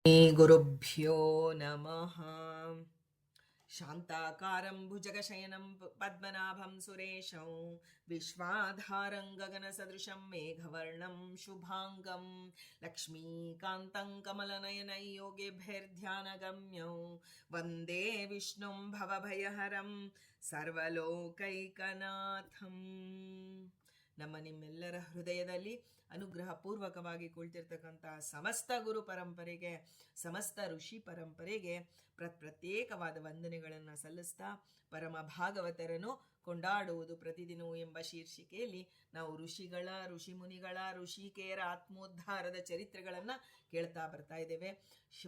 ಗುರುಭ್ಯೋ ನಮಃ. ಶಾಂತಾಕಾರಂ ಭುಜಗಶಯನಂ ಪದ್ಮನಾಭಂ ಸುರೇಶಂ ವಿಶ್ವಾಧಾರಂ ಗಗನಸದೃಶಂ ಮೇಘವರ್ಣಂ ಶುಭಾಂಗಂ ಲಕ್ಷ್ಮೀಕಾಂತಂ ಕಮಲನಯನೈ ಯೋಗಿಭಿರ್ಧ್ಯಾನಗಮ್ಯಂ ವಂದೇ ವಿಷ್ಣುಂ ಭವಭಯಹರಂ ಸರ್ವಲೋಕೈಕನಾಥಂ. ನಮ್ಮ ನಿಮ್ಮೆಲ್ಲರ ಹೃದಯದಲ್ಲಿ ಅನುಗ್ರಹ ಪೂರ್ವಕವಾಗಿ ಕುಳಿತಿರ್ತಕ್ಕಂಥ ಸಮಸ್ತ ಗುರು ಪರಂಪರೆಗೆ, ಸಮಸ್ತ ಋಷಿ ಪರಂಪರೆಗೆ ಪ್ರತ್ಯೇಕವಾದ ವಂದನೆಗಳನ್ನು ಸಲ್ಲಿಸ್ತಾ, ಪರಮ ಭಾಗವತರನ್ನು ಕೊಂಡಾಡುವುದು ಪ್ರತಿದಿನವೂ ಎಂಬ ಶೀರ್ಷಿಕೆಯಲ್ಲಿ ನಾವು ಋಷಿಗಳ, ಋಷಿಮುನಿಗಳ, ಋಷಿಕೇಯರ ಆತ್ಮೋದ್ಧಾರದ ಚರಿತ್ರೆಗಳನ್ನು ಕೇಳ್ತಾ ಬರ್ತಾ ಇದ್ದೇವೆ.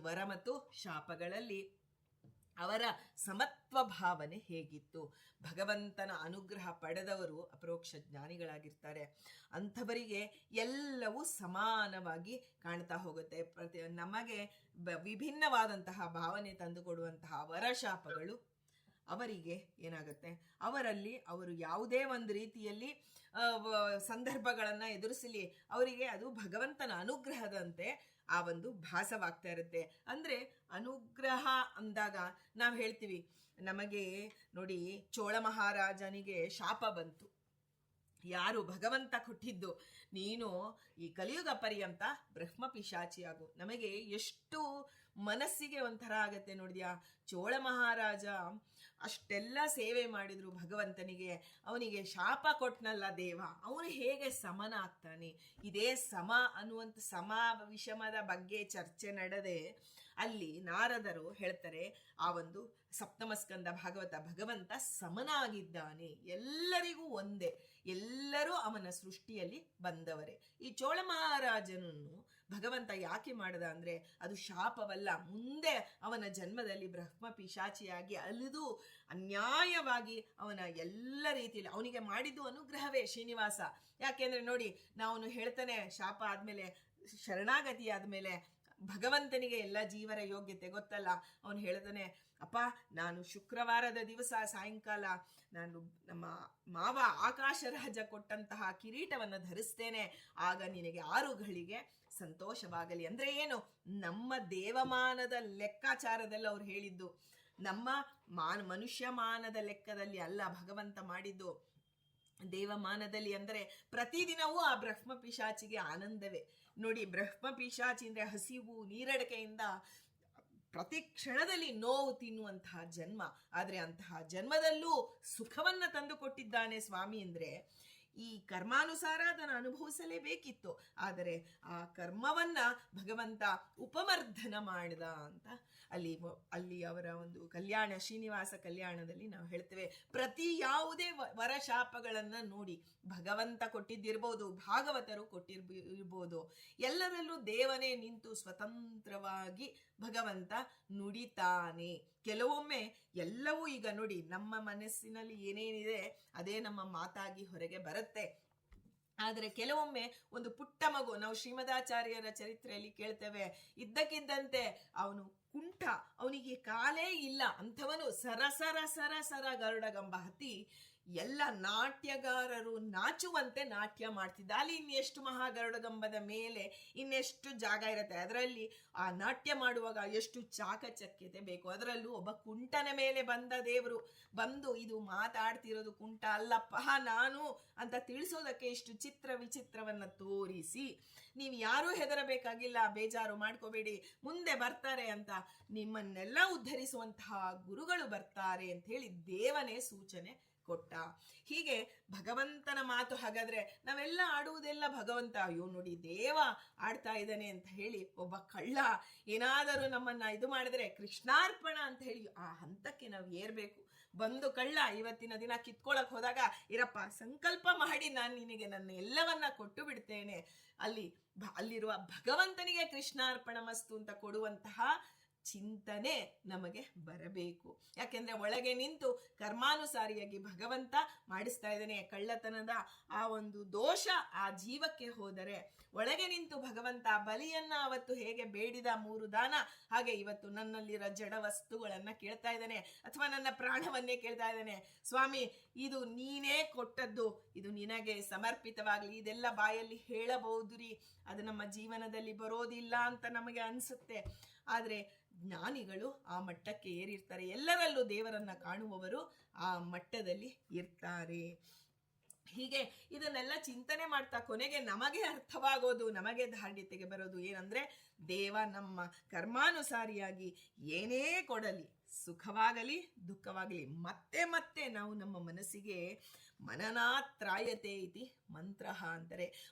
ವರ ಮತ್ತು ಶಾಪಗಳಲ್ಲಿ ಅವರ ಸಮತ್ವ ಭಾವನೆ ಹೇಗಿತ್ತು? ಭಗವಂತನ ಅನುಗ್ರಹ ಪಡೆದವರು ಅಪರೋಕ್ಷ ಜ್ಞಾನಿಗಳಾಗಿರ್ತಾರೆ. ಅಂಥವರಿಗೆ ಎಲ್ಲವೂ ಸಮಾನವಾಗಿ ಕಾಣ್ತಾ ಹೋಗುತ್ತೆ. ನಮಗೆ ವಿಭಿನ್ನವಾದಂತಹ ಭಾವನೆ ತಂದುಕೊಡುವಂತಹ ವರಶಾಪಗಳು ಅವರಿಗೆ ಏನಾಗುತ್ತೆ, ಅವರು ಯಾವುದೇ ಒಂದು ರೀತಿಯಲ್ಲಿ ಸಂದರ್ಭಗಳನ್ನು ಎದುರಿಸಲಿ, ಅವರಿಗೆ ಅದು ಭಗವಂತನ ಅನುಗ್ರಹದಂತೆ ಆ ಒಂದು ಭಾಸವಾಗ್ತಾ ಇರುತ್ತೆ. ಅಂದರೆ ಅನುಗ್ರಹ ಅಂದಾಗ ನಾವು ಹೇಳ್ತೀವಿ, ನಮಗೆ ನೋಡಿ ಚೋಳ ಮಹಾರಾಜನಿಗೆ ಶಾಪ ಬಂತು. ಯಾರು? ಭಗವಂತ ಕೊಟ್ಟಿದ್ದು, ನೀನು ಈ ಕಲಿಯುಗ ಪರ್ಯಂತ ಬ್ರಹ್ಮ ಪಿಶಾಚಿಯಾಗು. ನಮಗೆ ಎಷ್ಟು ಮನಸ್ಸಿಗೆ ಒಂಥರ ಆಗತ್ತೆ ನೋಡಿದ್ಯಾ. ಚೋಳ ಮಹಾರಾಜ ಅಷ್ಟೆಲ್ಲ ಸೇವೆ ಮಾಡಿದ್ರು ಭಗವಂತನಿಗೆ, ಅವನಿಗೆ ಶಾಪ ಕೊಟ್ನಲ್ಲ ದೇವ, ಅವನು ಹೇಗೆ ಸಮನ ಆಗ್ತಾನೆ? ಇದೇ ಸಮ ಅನ್ನುವಂಥ ಸಮ ವಿಷಮದ ಬಗ್ಗೆ ಚರ್ಚೆ ನಡೆದೆ ಅಲ್ಲಿ ನಾರದರು ಹೇಳ್ತಾರೆ, ಆ ಒಂದು ಸಪ್ತಮ ಸ್ಕಂದ ಭಾಗವತ, ಭಗವಂತ ಸಮನಾಗಿದ್ದಾನೆ, ಎಲ್ಲರಿಗೂ ಒಂದೇ, ಎಲ್ಲರೂ ಅವನ ಸೃಷ್ಟಿಯಲ್ಲಿ ಬಂದವರೇ. ಈ ಚೋಳ ಮಹಾರಾಜನನ್ನು ಭಗವಂತ ಯಾಕೆ ಮಾಡದ ಅಂದರೆ ಅದು ಶಾಪವಲ್ಲ. ಮುಂದೆ ಅವನ ಜನ್ಮದಲ್ಲಿ ಬ್ರಹ್ಮ ಪಿಶಾಚಿಯಾಗಿ ಅಲಿದು ಅನ್ಯಾಯವಾಗಿ ಅವನ ಎಲ್ಲ ರೀತಿಯಲ್ಲಿ ಅವನಿಗೆ ಮಾಡಿದ್ದು ಅನುಗ್ರಹವೇ ಶ್ರೀನಿವಾಸ. ಯಾಕೆಂದ್ರೆ ನೋಡಿ, ನಾವು ಹೇಳ್ತಾನೆ ಶಾಪ ಆದ್ಮೇಲೆ, ಶರಣಾಗತಿ ಆದ್ಮೇಲೆ ಭಗವಂತನಿಗೆ ಎಲ್ಲ ಜೀವರ ಯೋಗ್ಯತೆ ಗೊತ್ತಲ್ಲ. ಅವನು ಹೇಳ್ತಾನೆ, ಅಪ್ಪ ನಾನು ಶುಕ್ರವಾರದ ದಿವಸ ಸಾಯಂಕಾಲ ನಾನು ನಮ್ಮ ಮಾವ ಆಕಾಶರಾಜ ಕೊಟ್ಟಂತಹ ಕಿರೀಟವನ್ನು ಧರಿಸ್ತೇನೆ, ಆಗ ನಿನಗೆ 6 ಘಳಿಗೆ ಸಂತೋಷವಾಗಲಿ. ಅಂದ್ರೆ ಏನು? ನಮ್ಮ ದೇವಮಾನದ ಲೆಕ್ಕಾಚಾರದಲ್ಲಿ ಅವ್ರು ಹೇಳಿದ್ದು, ನಮ್ಮ ಮನುಷ್ಯಮಾನದ ಲೆಕ್ಕದಲ್ಲಿ ಅಲ್ಲ ಭಗವಂತ ಮಾಡಿದ್ದು, ದೇವಮಾನದಲ್ಲಿ. ಅಂದರೆ ಪ್ರತಿದಿನವೂ ಆ ಬ್ರಹ್ಮ ಪಿಶಾಚಿಗೆ ಆನಂದವೇ. ನೋಡಿ, ಬ್ರಹ್ಮ ಪಿಶಾಚಿ ಅಂದರೆ ಹಸಿವು, ನೀರಡಿಕೆಯಿಂದ ಪ್ರತಿ ಕ್ಷಣದಲ್ಲಿ ನೋವು ತಿನ್ನುವಂತಹ ಜನ್ಮ. ಆದರೆ ಅಂತಹ ಜನ್ಮದಲ್ಲೂ ಸುಖವನ್ನ ತಂದು ಕೊಟ್ಟಿದ್ದಾನೆ ಸ್ವಾಮಿ. ಅಂದರೆ ಈ ಕರ್ಮಾನುಸಾರ ಅದನ್ನು ಅನುಭವಿಸಲೇಬೇಕಿತ್ತು, ಆದರೆ ಆ ಕರ್ಮವನ್ನ ಭಗವಂತ ಉಪಮರ್ಧನ ಮಾಡಿದ ಅಂತ ಅಲ್ಲಿ ಅವರ ಒಂದು ಕಲ್ಯಾಣ, ಶ್ರೀನಿವಾಸ ಕಲ್ಯಾಣದಲ್ಲಿ ನಾವು ಹೇಳ್ತೇವೆ. ಪ್ರತಿ ಯಾವುದೇ ವರಶಾಪಗಳನ್ನ ನೋಡಿ, ಭಗವಂತ ಕೊಟ್ಟಿದ್ದಿರ್ಬೋದು, ಭಾಗವತರು ಕೊಟ್ಟಿರ್ಬೋದು, ಎಲ್ಲರಲ್ಲೂ ದೇವನೇ ನಿಂತು ಸ್ವತಂತ್ರವಾಗಿ ಭಗವಂತ ನುಡಿತಾನೆ. ಕೆಲವೊಮ್ಮೆ ಎಲ್ಲವೂ, ಈಗ ನೋಡಿ ನಮ್ಮ ಮನಸ್ಸಿನಲ್ಲಿ ಏನೇನಿದೆ ಅದೇ ನಮ್ಮ ಮಾತಾಗಿ ಹೊರಗೆ ಬರುತ್ತೆ. ಆದರೆ ಕೆಲವೊಮ್ಮೆ ಒಂದು ಪುಟ್ಟ ಮಗು, ನಾವು ಶ್ರೀಮದಾಚಾರ್ಯರ ಚರಿತ್ರೆಯಲ್ಲಿ ಕೇಳ್ತೇವೆ, ಇದ್ದಕ್ಕಿದ್ದಂತೆ ಅವನು ಕುಂಠ, ಅವನಿಗೆ ಕಾಲೇ ಇಲ್ಲ, ಅಂಥವನು ಸರಸರ ಸರಸರ ಗರುಡಗಂಬ ಹತ್ತಿ ಎಲ್ಲ ನಾಟ್ಯಗಾರರು ನಾಚುವಂತೆ ನಾಟ್ಯ ಮಾಡ್ತಿದ್ದ. ಅಲ್ಲಿ ಇನ್ನೆಷ್ಟು ಮಹಾಗರುಡಗಂಬದ ಮೇಲೆ ಇನ್ನೆಷ್ಟು ಜಾಗ ಇರುತ್ತೆ, ಅದರಲ್ಲಿ ಆ ನಾಟ್ಯ ಮಾಡುವಾಗ ಎಷ್ಟು ಚಾಕಚಕ್ಯತೆ ಬೇಕು. ಅದರಲ್ಲೂ ಒಬ್ಬ ಕುಂಟನ ಮೇಲೆ ಬಂದ ದೇವರು ಬಂದು ಇದು ಮಾತಾಡ್ತಿರೋದು ಕುಂಟ ಅಲ್ಲಪ್ಪ ನಾನು ಅಂತ ತಿಳಿಸೋದಕ್ಕೆ ಇಷ್ಟು ಚಿತ್ರ ವಿಚಿತ್ರವನ್ನ ತೋರಿಸಿ, ನೀವು ಯಾರೂ ಹೆದರಬೇಕಾಗಿಲ್ಲ, ಬೇಜಾರು ಮಾಡ್ಕೋಬೇಡಿ, ಮುಂದೆ ಬರ್ತಾರೆ ಅಂತ, ನಿಮ್ಮನ್ನೆಲ್ಲ ಉದ್ಧರಿಸುವಂತಹ ಗುರುಗಳು ಬರ್ತಾರೆ ಅಂತ ಹೇಳಿ ದೇವನೇ ಸೂಚನೆ ಕೊಟ್ಟ. ಹೀಗೆ ಭಗವಂತನ ಮಾತು. ಹಾಗಾದ್ರೆ ನಾವೆಲ್ಲ ಆಡುವುದೆಲ್ಲ ಭಗವಂತ. ಅಯ್ಯೋ ನೋಡಿ, ದೇವ ಆಡ್ತಾ ಇದ್ದಾನೆ ಅಂತ ಹೇಳಿ ಒಬ್ಬ ಕಳ್ಳ ಏನಾದರೂ ನಮ್ಮನ್ನ ಇದು ಮಾಡಿದ್ರೆ ಕೃಷ್ಣಾರ್ಪಣ ಅಂತ ಹೇಳಿ ಆ ಹಂತಕ್ಕೆ ನಾವು ಏರ್ಬೇಕು. ಬಂದು ಕಳ್ಳ ಇವತ್ತಿನ ದಿನ ಕಿತ್ಕೊಳಕ್ ಹೋದಾಗ, ಇರಪ್ಪ ಸಂಕಲ್ಪ ಮಾಡಿ ನಾನು ನಿನಗೆ ನನ್ನ ಎಲ್ಲವನ್ನ ಕೊಟ್ಟು ಬಿಡ್ತೇನೆ, ಅಲ್ಲಿರುವ ಭಗವಂತನಿಗೆ ಕೃಷ್ಣಾರ್ಪಣ ಮಸ್ತು ಅಂತ ಕೊಡುವಂತಹ ಚಿಂತನೆ ನಮಗೆ ಬರಬೇಕು. ಯಾಕೆಂದ್ರೆ ಒಳಗೆ ನಿಂತು ಕರ್ಮಾನುಸಾರಿಯಾಗಿ ಭಗವಂತ ಮಾಡಿಸ್ತಾ ಇದ್ದಾನೆ. ಕಳ್ಳತನದ ಆ ಒಂದು ದೋಷ ಆ ಜೀವಕ್ಕೆ ಹೋದರೆ ಒಳಗೆ ನಿಂತು ಭಗವಂತ ಬಲಿಯನ್ನ ಅವತ್ತು ಹೇಗೆ ಬೇಡಿದ 3 ದಾನ, ಹಾಗೆ ಇವತ್ತು ನನ್ನಲ್ಲಿರೋ ಜಡ ವಸ್ತುಗಳನ್ನ ಕೇಳ್ತಾ ಇದ್ದಾನೆ, ಅಥವಾ ನನ್ನ ಪ್ರಾಣವನ್ನೇ ಕೇಳ್ತಾ ಇದ್ದಾನೆ. ಸ್ವಾಮಿ, ಇದು ನೀನೇ ಕೊಟ್ಟದ್ದು, ಇದು ನಿನಗೆ ಸಮರ್ಪಿತವಾಗ್ಲಿ. ಇದೆಲ್ಲ ಬಾಯಲ್ಲಿ ಹೇಳಬಹುದು ರೀ, ಅದು ನಮ್ಮ ಜೀವನದಲ್ಲಿ ಬರೋದಿಲ್ಲ ಅಂತ ನಮಗೆ ಅನ್ಸುತ್ತೆ. ಆದರೆ ಜ್ಞಾನಿಗಳು ಆ ಮಟ್ಟಕ್ಕೆ ಏರಿರ್ತಾರೆ. ಎಲ್ಲರಲ್ಲೂ ದೇವರನ್ನ ಕಾಣುವವರು ಆ ಮಟ್ಟದಲ್ಲಿ ಇರ್ತಾರೆ. ಹೀಗೆ ಇದನ್ನೆಲ್ಲ ಚಿಂತನೆ ಮಾಡ್ತಾ ಕೊನೆಗೆ ನಮಗೆ ಅರ್ಥವಾಗೋದು, ನಮಗೆ ಧಾರ್ಢ್ಯತೆಗೆ ಬರೋದು ಏನಂದ್ರೆ, ದೇವ ನಮ್ಮ ಕರ್ಮಾನುಸಾರಿಯಾಗಿ ಏನೇ ಕೊಡಲಿ, ಸುಖವಾಗಲಿ ದುಃಖವಾಗಲಿ, ಮತ್ತೆ ಮತ್ತೆ ನಾವು ನಮ್ಮ ಮನಸ್ಸಿಗೆ ಮನನಾತ್ರಾಯತೆ ಇತಿ ಮಂತ್ರ ಅಂತಾರೆ.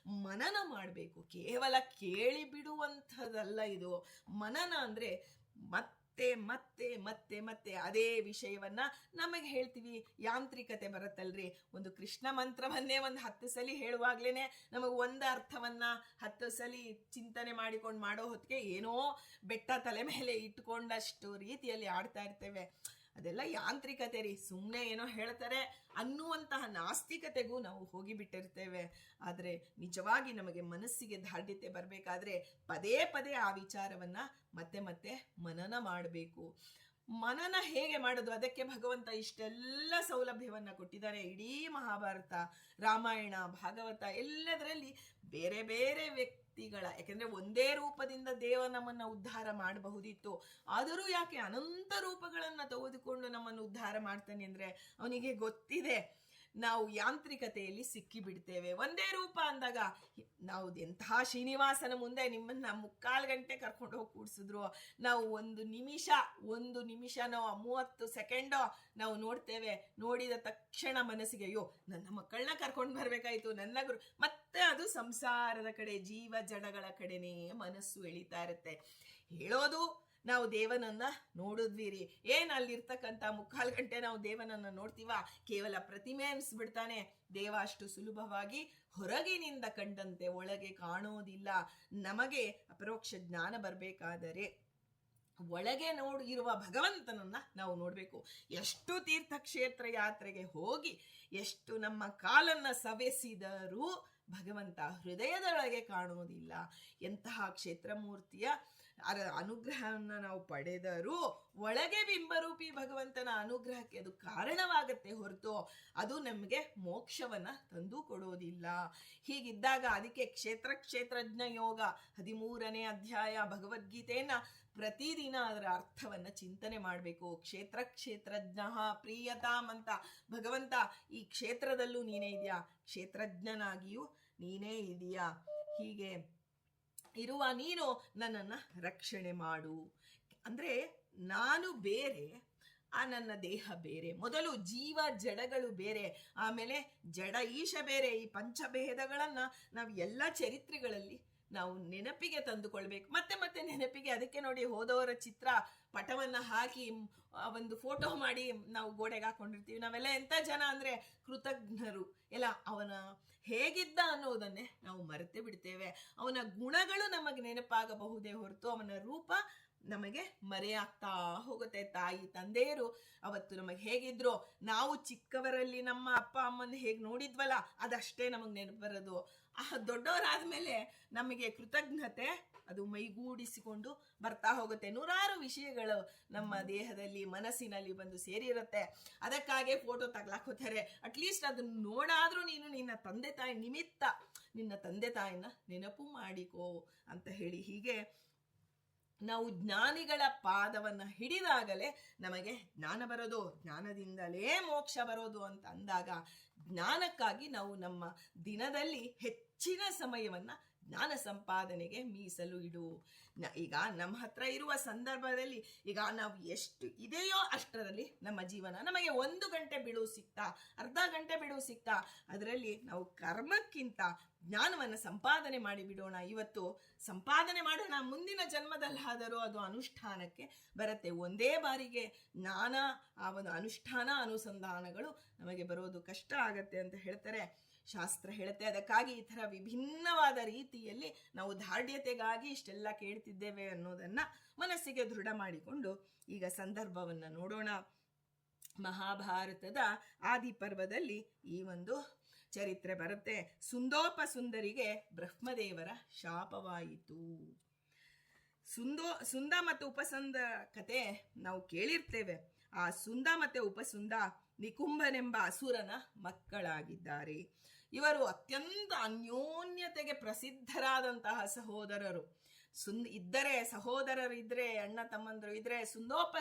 ಮನನ ಮಾಡಬೇಕು, ಕೇವಲ ಕೇಳಿ ಬಿಡುವಂಥದ್ದಲ್ಲ ಇದು. ಮನನ ಅಂದ್ರೆ ಮತ್ತೆ ಮತ್ತೆ ಮತ್ತೆ ಮತ್ತೆ ಅದೇ ವಿಷಯವನ್ನ ನಮಗೆ ಹೇಳ್ತೀವಿ. ಯಾಂತ್ರಿಕತೆ ಬರುತ್ತಲ್ರಿ. ಒಂದು ಕೃಷ್ಣ ಮಂತ್ರವನ್ನೇ ಒಂದು 10 ಸಲ ಹೇಳುವಾಗ್ಲೇನೆ ನಮಗೆ ಒಂದು ಅರ್ಥವನ್ನ 10 ಸಲ ಚಿಂತನೆ ಮಾಡಿಕೊಂಡು ಮಾಡೋ ಹೊತ್ತಿಗೆ ಏನೋ ಬೆಟ್ಟ ತಲೆ ಮೇಲೆ ಇಟ್ಕೊಂಡಷ್ಟು ರೀತಿಯಲ್ಲಿ ಆಡ್ತಾ ಇರ್ತೇವೆ. ಅದೆಲ್ಲ ಯಾಂತ್ರಿಕತೆ ರೀ. ಸುಮ್ಮನೆ ಏನೋ ಹೇಳ್ತಾರೆ ಅನ್ನುವಂತಹ ನಾಸ್ತಿಕತೆಗೂ ನಾವು ಹೋಗಿಬಿಟ್ಟಿರ್ತೇವೆ. ಆದರೆ ನಿಜವಾಗಿ ನಮಗೆ ಮನಸ್ಸಿಗೆ ಧಾರ್ಢ್ಯತೆ ಬರಬೇಕಾದ್ರೆ ಪದೇ ಪದೇ ಆ ವಿಚಾರವನ್ನ ಮತ್ತೆ ಮತ್ತೆ ಮನನ ಮಾಡಬೇಕು. ಮನನ ಹೇಗೆ ಮಾಡೋದು? ಅದಕ್ಕೆ ಭಗವಂತ ಇಷ್ಟೆಲ್ಲ ಸೌಲಭ್ಯವನ್ನ ಕೊಟ್ಟಿದ್ದಾರೆ. ಇಡೀ ಮಹಾಭಾರತ, ರಾಮಾಯಣ, ಭಾಗವತ ಎಲ್ಲದರಲ್ಲಿ ಬೇರೆ ಬೇರೆ ವ್ಯಕ್ತಿಗಳ, ಯಾಕೆಂದ್ರೆ ಒಂದೇ ರೂಪದಿಂದ ದೇವ ನಮ್ಮನ್ನ ಉದ್ಧಾರ ಮಾಡಬಹುದಿತ್ತು. ಆದರೂ ಯಾಕೆ ಅನಂತ ರೂಪಗಳನ್ನ ತೆಗೆದುಕೊಂಡು ನಮ್ಮನ್ನು ಉದ್ಧಾರ ಮಾಡ್ತಾನೆ ಅಂದ್ರೆ ಅವನಿಗೆ ಗೊತ್ತಿದೆ ನಾವು ಯಾಂತ್ರಿಕತೆಯಲ್ಲಿ ಸಿಕ್ಕಿ ಬಿಡ್ತೇವೆ. ಒಂದೇ ರೂಪ ಅಂದಾಗ ನಾವು ಎಂತಹ ಶ್ರೀನಿವಾಸನ ಮುಂದೆ ನಿಮ್ಮನ್ನ 3/4 ಗಂಟೆ ಕರ್ಕೊಂಡು ಹೋಗಿ ಕೂಡ್ಸಿದ್ರು, ನಾವು ಒಂದು ನಿಮಿಷನೋ 30 ಸೆಕೆಂಡೋ ನಾವು ನೋಡ್ತೇವೆ. ನೋಡಿದ ತಕ್ಷಣ ಮನಸ್ಸಿಗೆ ಅಯ್ಯೋ ನನ್ನ ಮಕ್ಕಳನ್ನ ಕರ್ಕೊಂಡು ಬರ್ಬೇಕಾಯ್ತು, ನನ್ನ ಗುರು, ಮತ್ತೆ ಅದು ಸಂಸಾರದ ಕಡೆ, ಜೀವ ಜಡಗಳ ಕಡೆನೇ ಮನಸ್ಸು ಎಳಿತಾ ಇರುತ್ತೆ. ಹೇಳೋದು ನಾವು ದೇವನನ್ನ ನೋಡಿದ್ವಿ ರೀ, ಅಲ್ಲಿರ್ತಕ್ಕಂಥ 3/4 ಗಂಟೆ ನಾವು ದೇವನನ್ನ ನೋಡ್ತೀವ, ಕೇವಲ ಪ್ರತಿಮೆ ಅನ್ಸ್ಬಿಡ್ತಾನೆ. ದೇವ ಅಷ್ಟು ಸುಲಭವಾಗಿ ಹೊರಗಿನಿಂದ ಕಂಡಂತೆ ಒಳಗೆ ಕಾಣೋದಿಲ್ಲ. ನಮಗೆ ಅಪರೋಕ್ಷ ಜ್ಞಾನ ಬರಬೇಕಾದರೆ ಒಳಗೆ ಇರುವ ಭಗವಂತನನ್ನ ನಾವು ನೋಡ್ಬೇಕು. ಎಷ್ಟು ತೀರ್ಥಕ್ಷೇತ್ರ ಯಾತ್ರೆಗೆ ಹೋಗಿ ಎಷ್ಟು ನಮ್ಮ ಕಾಲನ್ನ ಸವೆಸಿದರೂ ಭಗವಂತ ಹೃದಯದೊಳಗೆ ಕಾಣೋದಿಲ್ಲ. ಎಂತಹ ಕ್ಷೇತ್ರಮೂರ್ತಿಯ ಅನುಗ್ರಹವನ್ನು ನಾವು ಪಡೆದರೂ ಒಳಗೆ ಬಿಂಬರೂಪಿ ಭಗವಂತನ ಅನುಗ್ರಹಕ್ಕೆ ಅದು ಕಾರಣವಾಗತ್ತೆ ಹೊರತು ಅದು ನಮಗೆ ಮೋಕ್ಷವನ್ನ ತಂದು ಕೊಡೋದಿಲ್ಲ. ಹೀಗಿದ್ದಾಗ ಅದಕ್ಕೆ ಕ್ಷೇತ್ರಜ್ಞ ಯೋಗ 13ನೇ ಅಧ್ಯಾಯ ಭಗವದ್ಗೀತೆಯನ್ನ ಪ್ರತಿದಿನ ಅದರ ಅರ್ಥವನ್ನ ಚಿಂತನೆ ಮಾಡಬೇಕು. ಕ್ಷೇತ್ರಜ್ಞ ಪ್ರೀಯತಾಮ್ ಅಂತ ಭಗವಂತ ಈ ಕ್ಷೇತ್ರದಲ್ಲೂ ನೀನೇ ಇದೆಯಾ, ಕ್ಷೇತ್ರಜ್ಞನಾಗಿಯೂ ನೀನೇ ಇದೆಯಾ, ಹೀಗೆ ಇರುವ ನೀನು ನನ್ನನ್ನು ರಕ್ಷಣೆ ಮಾಡು ಅಂದ್ರೆ ನಾನು ಬೇರೆ, ಆ ನನ್ನ ದೇಹ ಬೇರೆ. ಮೊದಲು ಜೀವ ಜಡಗಳು ಬೇರೆ, ಆಮೇಲೆ ಜಡ ಈಶ ಬೇರೆ. ಈ ಪಂಚಭೇದಗಳನ್ನ ನಾವು ಎಲ್ಲ ಚರಿತ್ರೆಗಳಲ್ಲಿ ನಾವು ನೆನಪಿಗೆ ತಂದುಕೊಳ್ಬೇಕು, ಮತ್ತೆ ಮತ್ತೆ ನೆನಪಿಗೆ. ಅದಕ್ಕೆ ನೋಡಿ ಹೋದವರ ಚಿತ್ರ ಪಟವನ್ನ ಹಾಕಿ ಒಂದು ಫೋಟೋ ಮಾಡಿ ನಾವು ಗೋಡೆಗೆ ಹಾಕೊಂಡಿರ್ತೀವಿ. ನಾವೆಲ್ಲ ಎಂತ ಜನ ಅಂದ್ರೆ ಕೃತಜ್ಞರು. ಎಲ್ಲ ಅವನ ಹೇಗಿದ್ದ ಅನ್ನೋದನ್ನೇ ನಾವು ಮರೆತೇ ಬಿಡ್ತೇವೆ. ಅವನ ಗುಣಗಳು ನಮಗೆ ನೆನಪಾಗಬಹುದೇ ಹೊರತು ಅವನ ರೂಪ ನಮಗೆ ಮರೆಯಾಗ್ತಾ ಹೋಗುತ್ತೆ. ತಾಯಿ ತಂದೆಯರು ಅವತ್ತು ನಮಗೆ ಹೇಗಿದ್ರು, ನಾವು ಚಿಕ್ಕವರಲ್ಲಿ ನಮ್ಮ ಅಪ್ಪ ಅಮ್ಮನ ಹೇಗೆ ನೋಡಿದ್ವಲ್ಲ ಅದಷ್ಟೇ ನಮಗೆ ನೆನಪು ಬರೋದು. ದೊಡ್ಡವರಾದ್ಮೇಲೆ ನಮಗೆ ಕೃತಜ್ಞತೆ ಅದು ಮೈಗೂಡಿಸಿಕೊಂಡು ಬರ್ತಾ ಹೋಗುತ್ತೆ. ನೂರಾರು ವಿಷಯಗಳು ನಮ್ಮ ದೇಹದಲ್ಲಿ ಮನಸ್ಸಿನಲ್ಲಿ ಬಂದು ಸೇರಿರುತ್ತೆ. ಅದಕ್ಕಾಗೆ ಫೋಟೋ ತಗ್ಲಾಕೋತಾರೆ. ಅಟ್ಲೀಸ್ಟ್ ಅದನ್ನ ನೋಡಾದ್ರೂ ನೀನು ನಿನ್ನ ತಂದೆ ತಾಯಿ ನಿಮಿತ್ತ ನಿನ್ನ ತಂದೆ ತಾಯಿನ ನೆನಪು ಮಾಡಿಕೋ ಅಂತ ಹೇಳಿ, ಹೀಗೆ ನಾವು ಜ್ಞಾನಿಗಳ ಪಾದವನ್ನ ಹಿಡಿದಾಗಲೇ ನಮಗೆ ಜ್ಞಾನ ಬರೋದು, ಜ್ಞಾನದಿಂದಲೇ ಮೋಕ್ಷ ಬರೋದು ಅಂತ ಅಂದಾಗ ಜ್ಞಾನಕ್ಕಾಗಿ ನಾವು ನಮ್ಮ ದಿನದಲ್ಲಿ ಹೆಚ್ಚಿನ ಸಮಯವನ್ನ ಜ್ಞಾನ ಸಂಪಾದನೆಗೆ ಮೀಸಲು ಇಡು. ಈಗ ನಮ್ಮ ಹತ್ರ ಇರುವ ಸಂದರ್ಭದಲ್ಲಿ ಈಗ ನಾವು ಎಷ್ಟು ಇದೆಯೋ ಅಷ್ಟರಲ್ಲಿ ನಮ್ಮ ಜೀವನ, ನಮಗೆ 1 ಗಂಟೆ ಬಿಡುವು ಸಿಗ್ತಾ, ಅರ್ಧ ಗಂಟೆ ಬಿಡುವು ಸಿಗ್ತಾ, ಅದರಲ್ಲಿ ನಾವು ಕರ್ಮಕ್ಕಿಂತ ಜ್ಞಾನವನ್ನು ಸಂಪಾದನೆ ಮಾಡಿ ಬಿಡೋಣ. ಇವತ್ತು ಸಂಪಾದನೆ ಮಾಡೋಣ, ಮುಂದಿನ ಜನ್ಮದಲ್ಲಾದರೂ ಅದು ಅನುಷ್ಠಾನಕ್ಕೆ ಬರುತ್ತೆ. ಒಂದೇ ಬಾರಿಗೆ ಜ್ಞಾನ, ಆ ಒಂದು ಅನುಷ್ಠಾನ ಅನುಸಂಧಾನಗಳು ನಮಗೆ ಬರೋದು ಕಷ್ಟ ಆಗತ್ತೆ ಅಂತ ಹೇಳ್ತಾರೆ ಶಾಸ್ತ್ರ ಹೇಳುತ್ತೆ. ಅದಕ್ಕಾಗಿ ಈ ಥರ ವಿಭಿನ್ನವಾದ ರೀತಿಯಲ್ಲಿ ನಾವು ಧಾರ್ಢ್ಯತೆಗಾಗಿ ಇಷ್ಟೆಲ್ಲ ಕೇಳ್ತಿದ್ದೇವೆ ಅನ್ನೋದನ್ನ ಮನಸ್ಸಿಗೆ ದೃಢ ಮಾಡಿಕೊಂಡು ಈಗ ಸಂದರ್ಭವನ್ನ ನೋಡೋಣ. ಮಹಾಭಾರತದ ಆದಿಪರ್ವದಲ್ಲಿ ಈ ಒಂದು ಚರಿತ್ರೆ ಬರುತ್ತೆ. ಸುಂದೋಪಸುಂದರಿಗೆ ಬ್ರಹ್ಮದೇವರ ಶಾಪವಾಯಿತು. ಸುಂದ ಮತ್ತು ಉಪಸಂದ ಕತೆ ನಾವು ಕೇಳಿರ್ತೇವೆ. ಆ ಸುಂದ ಮತ್ತೆ ಉಪಸುಂದ ನಿಕುಂಭನೆಂಬ ಅಸುರನ ಮಕ್ಕಳಾಗಿದ್ದಾರೆ. ಇವರು ಅತ್ಯಂತ ಅನ್ಯೋನ್ಯತೆಗೆ ಪ್ರಸಿದ್ಧರಾದಂತಹ ಸಹೋದರರು. ಇದ್ದರೆ ಸಹೋದರರು ಇದ್ರೆ, ಅಣ್ಣ ತಮ್ಮಂದರು ಇದ್ರೆ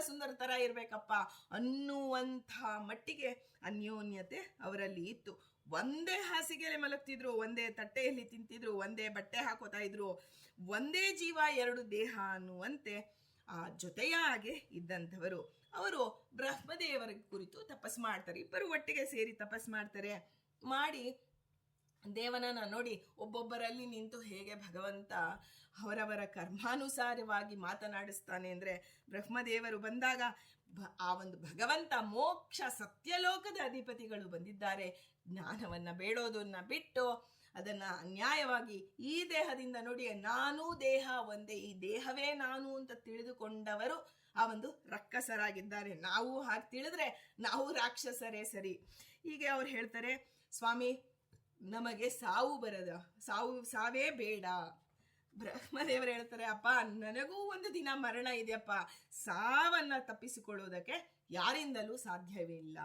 ಸುಂದರ ತರ ಇರ್ಬೇಕಪ್ಪ ಅನ್ನುವಂಥ ಮಟ್ಟಿಗೆ ಅನ್ಯೋನ್ಯತೆ ಅವರಲ್ಲಿ ಇತ್ತು. ಒಂದೇ ಹಾಸಿಗೆಲೆ ಮಲಗ್ತಿದ್ರು, ಒಂದೇ ತಟ್ಟೆಯಲ್ಲಿ ತಿಂತಿದ್ರು, ಒಂದೇ ಬಟ್ಟೆ ಹಾಕೋತಾ ಇದ್ರು, ಒಂದೇ ಜೀವ ಎರಡು ದೇಹ ಅನ್ನುವಂತೆ ಆ ಜೊತೆಯಾಗೆ ಇದ್ದಂಥವರು. ಅವರು ಬ್ರಹ್ಮದೇವರ ಕುರಿತು ತಪಸ್ಸು ಮಾಡ್ತಾರೆ. ಇಬ್ಬರು ಒಟ್ಟಿಗೆ ಸೇರಿ ತಪಸ್ಸು ಮಾಡ್ತಾರೆ. ಮಾಡಿ ದೇವನನ್ನ ನೋಡಿ ಒಬ್ಬೊಬ್ಬರಲ್ಲಿ ನಿಂತು ಹೇಗೆ ಭಗವಂತ ಅವರವರ ಕರ್ಮಾನುಸಾರವಾಗಿ ಮಾತನಾಡಿಸ್ತಾನೆ ಅಂದರೆ, ಬ್ರಹ್ಮದೇವರು ಬಂದಾಗ ಆ ಒಂದು ಭಗವಂತ ಮೋಕ್ಷ ಸತ್ಯಲೋಕದ ಅಧಿಪತಿಗಳು ಬಂದಿದ್ದಾರೆ, ಜ್ಞಾನವನ್ನ ಬೇಡೋದನ್ನ ಬಿಟ್ಟು ಅದನ್ನ ಅನ್ಯಾಯವಾಗಿ ಈ ದೇಹದಿಂದ ನೋಡಿ ನಾನೂ ದೇಹ ಒಂದೇ, ಈ ದೇಹವೇ ನಾನು ಅಂತ ತಿಳಿದುಕೊಂಡವರು ಆ ಒಂದು ರಕ್ಕಸರಾಗಿದ್ದಾರೆ. ನಾವು ಹಾಗೆ ತಿಳಿದ್ರೆ ನಾವು ರಾಕ್ಷಸರೇ ಸರಿ. ಹೀಗೆ ಅವ್ರು ಹೇಳ್ತಾರೆ, ಸ್ವಾಮಿ ನಮಗೆ ಸಾವೇ ಬೇಡ. ಬ್ರಹ್ಮದೇವರು ಹೇಳ್ತಾರೆ, ಅಪ್ಪ ನನಗೂ ಒಂದು ದಿನ ಮರಣ ಇದೆಯಪ್ಪ, ಸಾವನ್ನ ತಪ್ಪಿಸಿಕೊಳ್ಳುವುದಕ್ಕೆ ಯಾರಿಂದಲೂ ಸಾಧ್ಯವಿಲ್ಲ.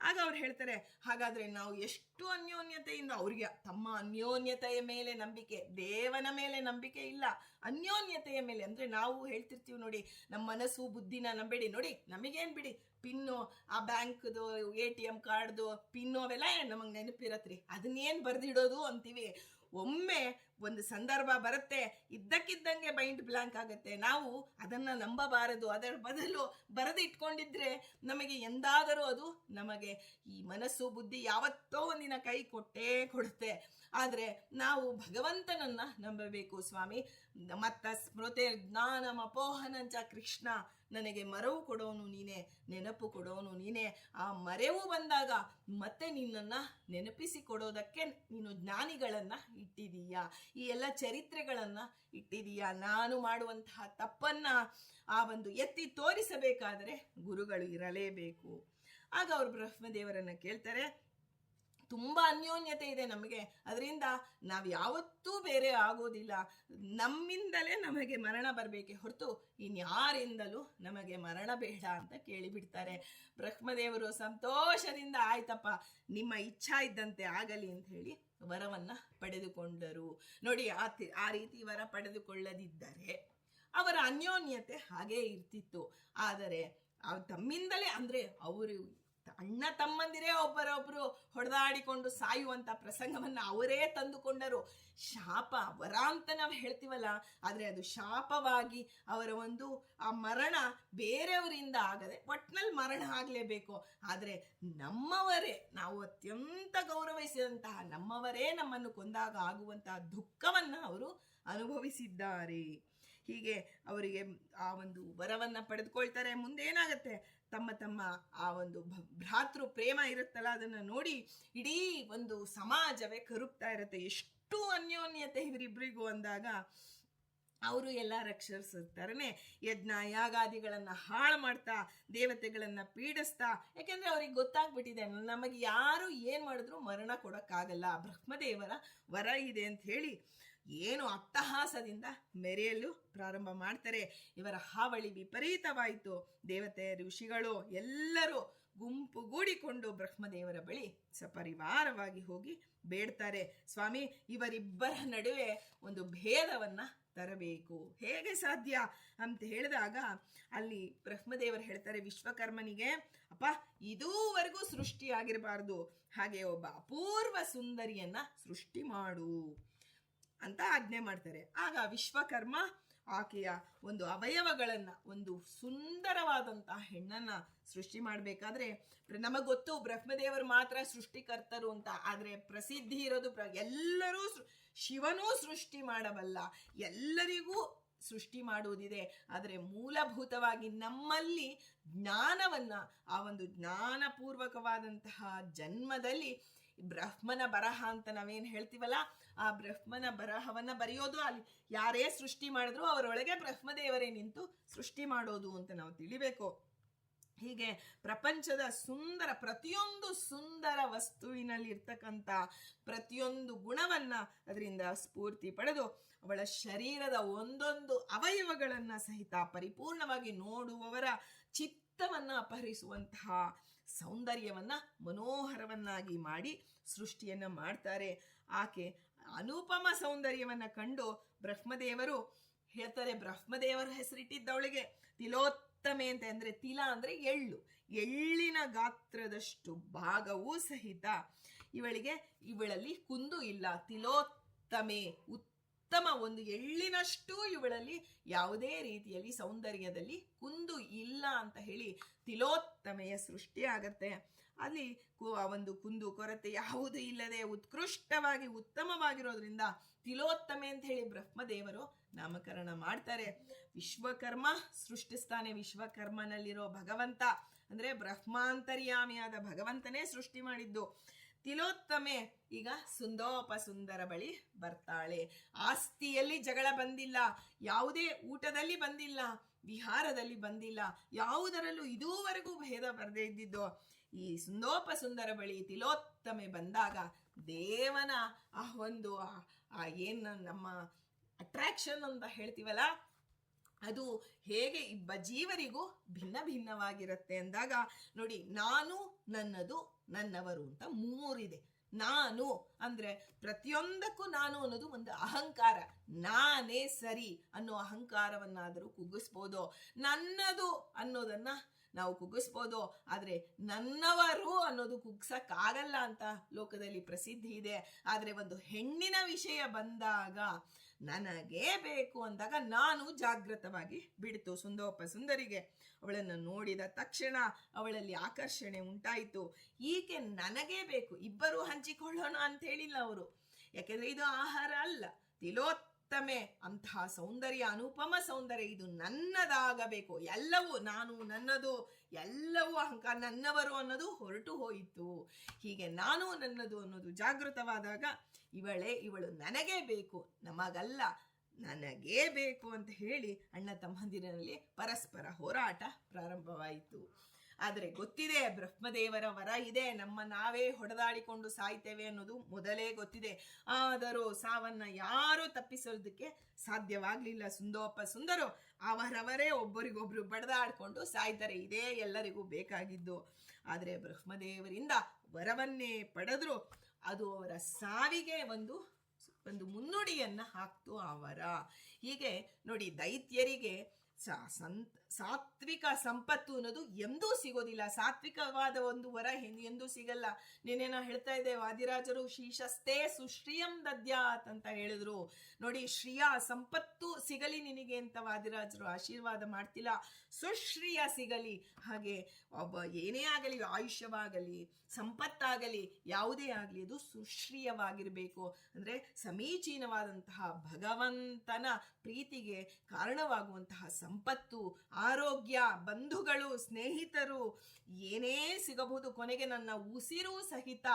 ಆಗ ಅವ್ರು ಹೇಳ್ತಾರೆ, ಹಾಗಾದ್ರೆ ನಾವು ಎಷ್ಟು ಅನ್ಯೋನ್ಯತೆಯಿಂದ, ಅವ್ರಿಗೆ ತಮ್ಮ ಅನ್ಯೋನ್ಯತೆಯ ಮೇಲೆ ನಂಬಿಕೆ, ದೇವನ ಮೇಲೆ ನಂಬಿಕೆ ಇಲ್ಲ, ಅನ್ಯೋನ್ಯತೆಯ ಮೇಲೆ. ಅಂದ್ರೆ ನಾವು ಹೇಳ್ತಿರ್ತೀವಿ ನೋಡಿ, ನಮ್ಮ ಮನಸ್ಸು ಬುದ್ಧಿನ ನಂಬೇಡಿ, ನೋಡಿ ನಮಗೇನ್ ಬಿಡಿ ಪಿನ್ನು, ಆ ಬ್ಯಾಂಕ್ದು ATM ಕಾರ್ಡ್ದು ಪಿನ್ನು ಅವೆಲ್ಲ ನಮಗೆ ನೆನಪಿರತ್ರಿ, ಅದನ್ನೇನು ಬರ್ದಿಡೋದು ಅಂತೀವಿ. ಒಮ್ಮೆ ಒಂದು ಸಂದರ್ಭ ಬರುತ್ತೆ, ಇದ್ದಕ್ಕಿದ್ದಂಗೆ ಮೈಂಡ್ ಬ್ಲಾಂಕ್ ಆಗುತ್ತೆ. ನಾವು ಅದನ್ನ ನಂಬಬಾರದು, ಅದರ ಬದಲು ಬರೆದು ಇಟ್ಕೊಂಡಿದ್ರೆ ನಮಗೆ ಎಂದಾದರೂ ಅದು ನಮಗೆ ಈ ಮನಸ್ಸು ಬುದ್ಧಿ ಯಾವತ್ತೋ ಒಂದಿನ ಕೈ ಕೊಟ್ಟೇ ಕೊಡುತ್ತೆ. ಆದರೆ ನಾವು ಭಗವಂತನನ್ನ ನಂಬಬೇಕು. ಸ್ವಾಮಿ ಮತ್ತ ಸ್ಮೃತಿ ಜ್ಞಾನಮ ಅಪೋಹನಂಚ ಕೃಷ್ಣ, ನನಗೆ ಮರೆವು ಕೊಡೋನು ನೀನೇ, ನೆನಪು ಕೊಡೋನು ನೀನೇ. ಆ ಮರೆವು ಬಂದಾಗ ಮತ್ತೆ ನಿನ್ನನ್ನು ನೆನಪಿಸಿಕೊಡೋದಕ್ಕೆ ನೀನು ಜ್ಞಾನಿಗಳನ್ನ ಇಟ್ಟಿದೀಯಾ, ಈ ಎಲ್ಲ ಚರಿತ್ರೆಗಳನ್ನ ಇಟ್ಟಿದೀಯಾ. ನಾನು ಮಾಡುವಂತಹ ತಪ್ಪನ್ನ ಆ ಒಂದು ಎತ್ತಿ ತೋರಿಸಬೇಕಾದರೆ ಗುರುಗಳು ಇರಲೇಬೇಕು. ಆಗ ಅವರು ಬ್ರಹ್ಮದೇವರನ್ನ ಕೇಳ್ತಾರೆ, ತುಂಬ ಅನ್ಯೋನ್ಯತೆ ಇದೆ ನಮಗೆ, ಅದರಿಂದ ನಾವು ಯಾವತ್ತೂ ಬೇರೆ ಆಗೋದಿಲ್ಲ, ನಮ್ಮಿಂದಲೇ ನಮಗೆ ಮರಣ ಬರಬೇಕೆ ಹೊರತು ಇನ್ಯಾರಿಂದಲೂ ನಮಗೆ ಮರಣ ಬೇಡ ಅಂತ ಕೇಳಿಬಿಡ್ತಾರೆ. ಬ್ರಹ್ಮದೇವರು ಸಂತೋಷದಿಂದ ಆಯ್ತಪ್ಪ ನಿಮ್ಮ ಇಚ್ಛಾ ಇದ್ದಂತೆ ಆಗಲಿ ಅಂತ ಹೇಳಿ ವರವನ್ನ ಪಡೆದುಕೊಂಡರು. ನೋಡಿ ಆ ರೀತಿ ವರ ಪಡೆದುಕೊಳ್ಳದಿದ್ದರೆ ಅವರ ಅನ್ಯೋನ್ಯತೆ ಹಾಗೇ ಇರ್ತಿತ್ತು. ಆದರೆ ತಮ್ಮಿಂದಲೇ ಅಂದ್ರೆ ಅವರು ಅಣ್ಣ ತಮ್ಮಂದಿರೇ ಒಬ್ಬರೊಬ್ಬರು ಹೊಡೆದಾಡಿಕೊಂಡು ಸಾಯುವಂತ ಪ್ರಸಂಗವನ್ನ ಅವರೇ ತಂದುಕೊಂಡರು. ಶಾಪ, ವರ ಅಂತ ನಾವು ಹೇಳ್ತೀವಲ್ಲ, ಆದ್ರೆ ಅದು ಶಾಪವಾಗಿ ಅವರ ಒಂದು ಆ ಮರಣ ಬೇರೆಯವರಿಂದ ಆಗದೆ ಒಟ್ನಲ್ಲಿ ಮರಣ ಆಗ್ಲೇಬೇಕು. ಆದ್ರೆ ನಮ್ಮವರೇ, ನಾವು ಅತ್ಯಂತ ಗೌರವಿಸಿದಂತಹ ನಮ್ಮವರೇ ನಮ್ಮನ್ನು ಕೊಂದಾಗ ಆಗುವಂತಹ ದುಃಖವನ್ನ ಅವರು ಅನುಭವಿಸಿದ್ದಾರೆ. ಹೀಗೆ ಅವರಿಗೆ ಆ ಒಂದು ವರವನ್ನ ಪಡೆದುಕೊಳ್ತಾರೆ. ಮುಂದೇನಾಗತ್ತೆ, ತಮ್ಮ ಆ ಒಂದು ಭ್ರಾತೃ ಪ್ರೇಮ ಇರುತ್ತಲ್ಲ, ಅದನ್ನ ನೋಡಿ ಇಡೀ ಒಂದು ಸಮಾಜವೇ ಕರುಗ್ತಾ ಇರುತ್ತೆ. ಎಷ್ಟು ಅನ್ಯೋನ್ಯತೆ ಇವರಿಬ್ಬರಿಗೂ ಅಂದಾಗ ಅವರು ಎಲ್ಲ ರಕ್ಷಿಸ್ತಾರನೆ, ಯಜ್ಞ ಯಾಗಾದಿಗಳನ್ನ ಹಾಳು ಮಾಡ್ತಾ, ದೇವತೆಗಳನ್ನ ಪೀಡಿಸ್ತಾ. ಯಾಕೆಂದ್ರೆ ಅವ್ರಿಗೆ ಗೊತ್ತಾಗ್ಬಿಟ್ಟಿದೆ, ನಮಗೆ ಯಾರು ಏನ್ ಮಾಡಿದ್ರು ಮರಣ ಕೊಡಕ್ಕಾಗಲ್ಲ, ಬ್ರಹ್ಮದೇವರ ವರ ಇದೆ ಅಂತ ಹೇಳಿ ಏನು ಅಟ್ಟಹಾಸದಿಂದ ಮೆರೆಯಲು ಪ್ರಾರಂಭ ಮಾಡ್ತಾರೆ. ಇವರ ಹಾವಳಿ ವಿಪರೀತವಾಯಿತು. ದೇವತೆ ಋಷಿಗಳು ಎಲ್ಲರೂ ಗುಂಪುಗೂಡಿಕೊಂಡು ಬ್ರಹ್ಮದೇವರ ಬಳಿ ಸಪರಿವಾರವಾಗಿ ಹೋಗಿ ಬೇಡ್ತಾರೆ, ಸ್ವಾಮಿ ಇವರಿಬ್ಬರ ನಡುವೆ ಒಂದು ಭೇದವನ್ನ ತರಬೇಕು, ಹೇಗೆ ಸಾಧ್ಯ ಅಂತ ಹೇಳಿದಾಗ ಅಲ್ಲಿ ಬ್ರಹ್ಮದೇವರು ಹೇಳ್ತಾರೆ ವಿಶ್ವಕರ್ಮನಿಗೆ, ಅಪ್ಪ ಇದುವರೆಗೂ ಸೃಷ್ಟಿಯಾಗಿರಬಾರ್ದು, ಹಾಗೆ ಒಬ್ಬ ಅಪೂರ್ವ ಸುಂದರಿಯನ್ನ ಸೃಷ್ಟಿ ಮಾಡು ಅಂತ ಆಜ್ಞೆ ಮಾಡ್ತಾರೆ. ಆಗ ವಿಶ್ವಕರ್ಮ ಆಕೆಯ ಒಂದು ಅವಯವಗಳನ್ನ, ಒಂದು ಸುಂದರವಾದಂತಹ ಹೆಣ್ಣನ್ನ ಸೃಷ್ಟಿ ಮಾಡಬೇಕಾದ್ರೆ, ನಮಗ್ ಗೊತ್ತು ಬ್ರಹ್ಮದೇವರು ಮಾತ್ರ ಸೃಷ್ಟಿಕರ್ತರು ಅಂತ, ಆದ್ರೆ ಪ್ರಸಿದ್ಧಿ ಇರೋದು ಎಲ್ಲರೂ ಶಿವನೂ ಸೃಷ್ಟಿ ಮಾಡಬಲ್ಲ, ಎಲ್ಲರಿಗೂ ಸೃಷ್ಟಿ ಮಾಡುವುದಿದೆ. ಆದರೆ ಮೂಲಭೂತವಾಗಿ ನಮ್ಮಲ್ಲಿ ಜ್ಞಾನವನ್ನ, ಆ ಒಂದು ಜ್ಞಾನಪೂರ್ವಕವಾದಂತಹ ಜನ್ಮದಲ್ಲಿ ಬ್ರಹ್ಮನ ಬರಹ ಅಂತ ನಾವೇನು ಹೇಳ್ತೀವಲ್ಲ, ಆ ಬ್ರಹ್ಮನ ಬರಹವನ್ನ ಬರೆಯೋದು, ಅಲ್ಲಿ ಯಾರೇ ಸೃಷ್ಟಿ ಮಾಡಿದ್ರು ಅವರೊಳಗೆ ಬ್ರಹ್ಮದೇವರೇ ನಿಂತು ಸೃಷ್ಟಿ ಮಾಡೋದು ಅಂತ ನಾವು ತಿಳಿಬೇಕು. ಹೀಗೆ ಪ್ರಪಂಚದ ಪ್ರತಿಯೊಂದು ಸುಂದರ ವಸ್ತುವಿನಲ್ಲಿ ಇರ್ತಕ್ಕಂಥ ಪ್ರತಿಯೊಂದು ಗುಣವನ್ನ ಅದರಿಂದ ಸ್ಫೂರ್ತಿ ಪಡೆದು ಅವಳ ಶರೀರದ ಒಂದೊಂದು ಅವಯವಗಳನ್ನ ಸಹಿತ ಪರಿಪೂರ್ಣವಾಗಿ ನೋಡುವವರ ಚಿತ್ತವನ್ನ ಅಪಹರಿಸುವಂತಹ ಸೌಂದರ್ಯವನ್ನ ಮನೋಹರವನ್ನಾಗಿ ಮಾಡಿ ಸೃಷ್ಟಿಯನ್ನ ಮಾಡ್ತಾರೆ. ಆಕೆ ಅನುಪಮ ಸೌಂದರ್ಯವನ್ನ ಕಂಡು ಬ್ರಹ್ಮದೇವರು ಹೇಳ್ತಾರೆ, ಬ್ರಹ್ಮದೇವರ ಹೆಸರಿಟ್ಟಿದ್ದವಳಿಗೆ ತಿಲೋತ್ತಮೆ ಅಂತ. ಅಂದ್ರೆ ತಿಲ ಅಂದ್ರೆ ಎಳ್ಳು, ಎಳ್ಳಿನ ಗಾತ್ರದಷ್ಟು ಭಾಗವೂ ಸಹಿತ ಇವಳಲ್ಲಿ ಕುಂದು ಇಲ್ಲ. ತಿಲೋತ್ತಮೆ, ಉತ್ತಮ, ಒಂದು ಎಳ್ಳಿನಷ್ಟು ಇವಳಲ್ಲಿ ಯಾವುದೇ ರೀತಿಯಲ್ಲಿ ಸೌಂದರ್ಯದಲ್ಲಿ ಕುಂದು ಇಲ್ಲ ಅಂತ ಹೇಳಿ ತಿಲೋತ್ತಮೆಯ ಸೃಷ್ಟಿ ಆಗತ್ತೆ. ಅಲ್ಲಿ ಒಂದು ಕುಂದು ಕೊರತೆ ಯಾವುದೂ ಇಲ್ಲದೆ ಉತ್ಕೃಷ್ಟವಾಗಿ ಉತ್ತಮವಾಗಿರೋದ್ರಿಂದ ತಿಲೋತ್ತಮೆ ಅಂತ ಹೇಳಿ ಬ್ರಹ್ಮದೇವರು ನಾಮಕರಣ ಮಾಡ್ತಾರೆ. ವಿಶ್ವಕರ್ಮ ಸೃಷ್ಟಿಸ್ತಾನೆ. ವಿಶ್ವಕರ್ಮನಲ್ಲಿರೋ ಭಗವಂತ ಅಂದ್ರೆ ಬ್ರಹ್ಮಾಂತರ್ಯಾಮಿಯಾದ ಭಗವಂತನೇ ಸೃಷ್ಟಿ ಮಾಡಿದ್ದು. ತಿಲೋತ್ತಮೆ ಈಗ ಸುಂದರ ಬಳಿ ಬರ್ತಾಳೆ. ಆಸ್ತಿಯಲ್ಲಿ ಜಗಳ ಬಂದಿಲ್ಲ, ಯಾವುದೇ ಊಟದಲ್ಲಿ ಬಂದಿಲ್ಲ, ವಿಹಾರದಲ್ಲಿ ಬಂದಿಲ್ಲ, ಯಾವುದರಲ್ಲೂ ಇದುವರೆಗೂ ಭೇದ ಬರದೇ ಇದ್ದಿದ್ದು. ಈ ಸುಂದರ ಬಳಿ ತಿಲೋತ್ತಮೆ ಬಂದಾಗ ದೇವನ ಆ ಒಂದು ಏನು ನಮ್ಮ ಅಟ್ರಾಕ್ಷನ್ ಅಂತ ಹೇಳ್ತೀವಲ್ಲ, ಅದು ಹೇಗೆ ಇಬ್ಬ ಜೀವರಿಗೂ ಭಿನ್ನ ಭಿನ್ನವಾಗಿರುತ್ತೆ ಅಂದಾಗ ನೋಡಿ, ನಾನು, ನನ್ನದು, ನನ್ನವರು ಅಂತ ಮೂರಿದೆ. ನಾನು ಅಂದ್ರೆ ಪ್ರತಿಯೊಂದಕ್ಕೂ ನಾನು ಅನ್ನೋದು ಒಂದು ಅಹಂಕಾರ, ನಾನೇ ಸರಿ ಅನ್ನೋ ಅಹಂಕಾರವನ್ನಾದರೂ ಕುಗ್ಗಿಸ್ಬೋದು. ನನ್ನದು ಅನ್ನೋದನ್ನ ನಾವು ಕುಗ್ಗಿಸ್ಬೋದು, ಆದ್ರೆ ನನ್ನವರು ಅನ್ನೋದು ಕುಗ್ಸಕ್ಕಾಗಲ್ಲ ಅಂತ ಲೋಕದಲ್ಲಿ ಪ್ರಸಿದ್ಧಿ ಇದೆ. ಆದ್ರೆ ಒಂದು ಹೆಣ್ಣಿನ ವಿಷಯ ಬಂದಾಗ ನನಗೇ ಬೇಕು ಅಂದಾಗ ನಾನು ಜಾಗೃತವಾಗಿ ಬಿಡ್ತು ಸುಂದರಿಗೆ. ಅವಳನ್ನು ನೋಡಿದ ತಕ್ಷಣ ಅವಳಲ್ಲಿ ಆಕರ್ಷಣೆ ಉಂಟಾಯಿತು. ಈಕೆ ನನಗೇ ಬೇಕು, ಇಬ್ಬರು ಹಂಚಿಕೊಳ್ಳೋಣ ಅಂತ ಹೇಳಿಲ್ಲ ಅವರು, ಯಾಕೆಂದ್ರೆ ಇದು ಆಹಾರ ಅಲ್ಲ. ತಿಲೋತ್ತಮೆ ಅಂತಹ ಸೌಂದರ್ಯ, ಅನುಪಮ ಸೌಂದರ್ಯ, ಇದು ನನ್ನದಾಗಬೇಕು. ಎಲ್ಲವೂ ನಾನು, ನನ್ನದು, ಎಲ್ಲವೂ ಅಹಂಕಾರ, ನನ್ನವರು ಅನ್ನೋದು ಹೊರಟು ಹೋಯಿತು. ಹೀಗೆ ನಾನು, ನನ್ನದು ಅನ್ನೋದು ಜಾಗೃತವಾದಾಗ ಇವಳು ನನಗೇ ಬೇಕು, ನಮಗಲ್ಲ, ನನಗೇ ಬೇಕು ಅಂತ ಹೇಳಿ ಅಣ್ಣ ತಮ್ಮಂದಿರಲ್ಲಿ ಪರಸ್ಪರ ಹೋರಾಟ ಪ್ರಾರಂಭವಾಯಿತು. ಆದರೆ ಗೊತ್ತಿದೆ, ಬ್ರಹ್ಮದೇವರ ವರ ಇದೆ, ನಾವೇ ಹೊಡೆದಾಡಿಕೊಂಡು ಸಾಯ್ತೇವೆ ಅನ್ನೋದು ಮೊದಲೇ ಗೊತ್ತಿದೆ. ಆದರೂ ಸಾವನ್ನ ಯಾರೂ ತಪ್ಪಿಸೋದಕ್ಕೆ ಸಾಧ್ಯವಾಗ್ಲಿಲ್ಲ. ಸುಂದರು ಅವರವರೇ ಒಬ್ಬರಿಗೊಬ್ರು ಬಡದಾಡ್ಕೊಂಡು ಸಾಯ್ತಾರೆ. ಇದೇ ಎಲ್ಲರಿಗೂ ಬೇಕಾಗಿದ್ದು. ಆದರೆ ಬ್ರಹ್ಮದೇವರಿಂದ ವರವನ್ನೇ ಪಡೆದ್ರು. ಅದು ಅವರ ಸಾವಿಗೆ ಒಂದು ಮುನ್ನುಡಿಯನ್ನ ಹಾಕ್ತು ಆ ವರ. ಹೀಗೆ ನೋಡಿ, ದೈತ್ಯರಿಗೆ ಸಾತ್ವಿಕ ಸಂಪತ್ತು ಅನ್ನೋದು ಎಂದೂ ಸಿಗೋದಿಲ್ಲ. ಸಾತ್ವಿಕವಾದ ಒಂದು ವರ ಎಂದೂ ಸಿಗಲ್ಲ. ನೀನೇನೋ ಹೇಳ್ತಾ ಇದ್ದೆ, ವಾದಿರಾಜರು ಶೀಶಸ್ತೆ ಸುಶ್ರಿಯಂ ದದ್ಯಾತ್ ಅಂತ ಹೇಳಿದ್ರು. ನೋಡಿ, ಶ್ರಿಯ ಸಂಪತ್ತು ಸಿಗಲಿ ನಿನಗೆ ಅಂತ ವಾದಿರಾಜರು ಆಶೀರ್ವಾದ ಮಾಡ್ತಿಲ್ಲ, ಸುಶ್ರಿಯ ಸಿಗಲಿ. ಹಾಗೆ ಏನೇ ಆಗಲಿ, ಆಯುಷ್ಯವಾಗಲಿ, ಸಂಪತ್ತಾಗಲಿ, ಯಾವುದೇ ಆಗಲಿ, ಅದು ಸುಶ್ರಿಯವಾಗಿರಬೇಕು. ಅಂದ್ರೆ ಸಮೀಚೀನವಾದಂತಹ ಭಗವಂತನ ಪ್ರೀತಿಗೆ ಕಾರಣವಾಗುವಂತಹ ಸಂಪತ್ತು, ಆರೋಗ್ಯ, ಬಂಧುಗಳು, ಸ್ನೇಹಿತರು, ಏನೇ ಸಿಗಬಹುದು. ಕೊನೆಗೆ ನನ್ನ ಉಸಿರು ಸಹಿತ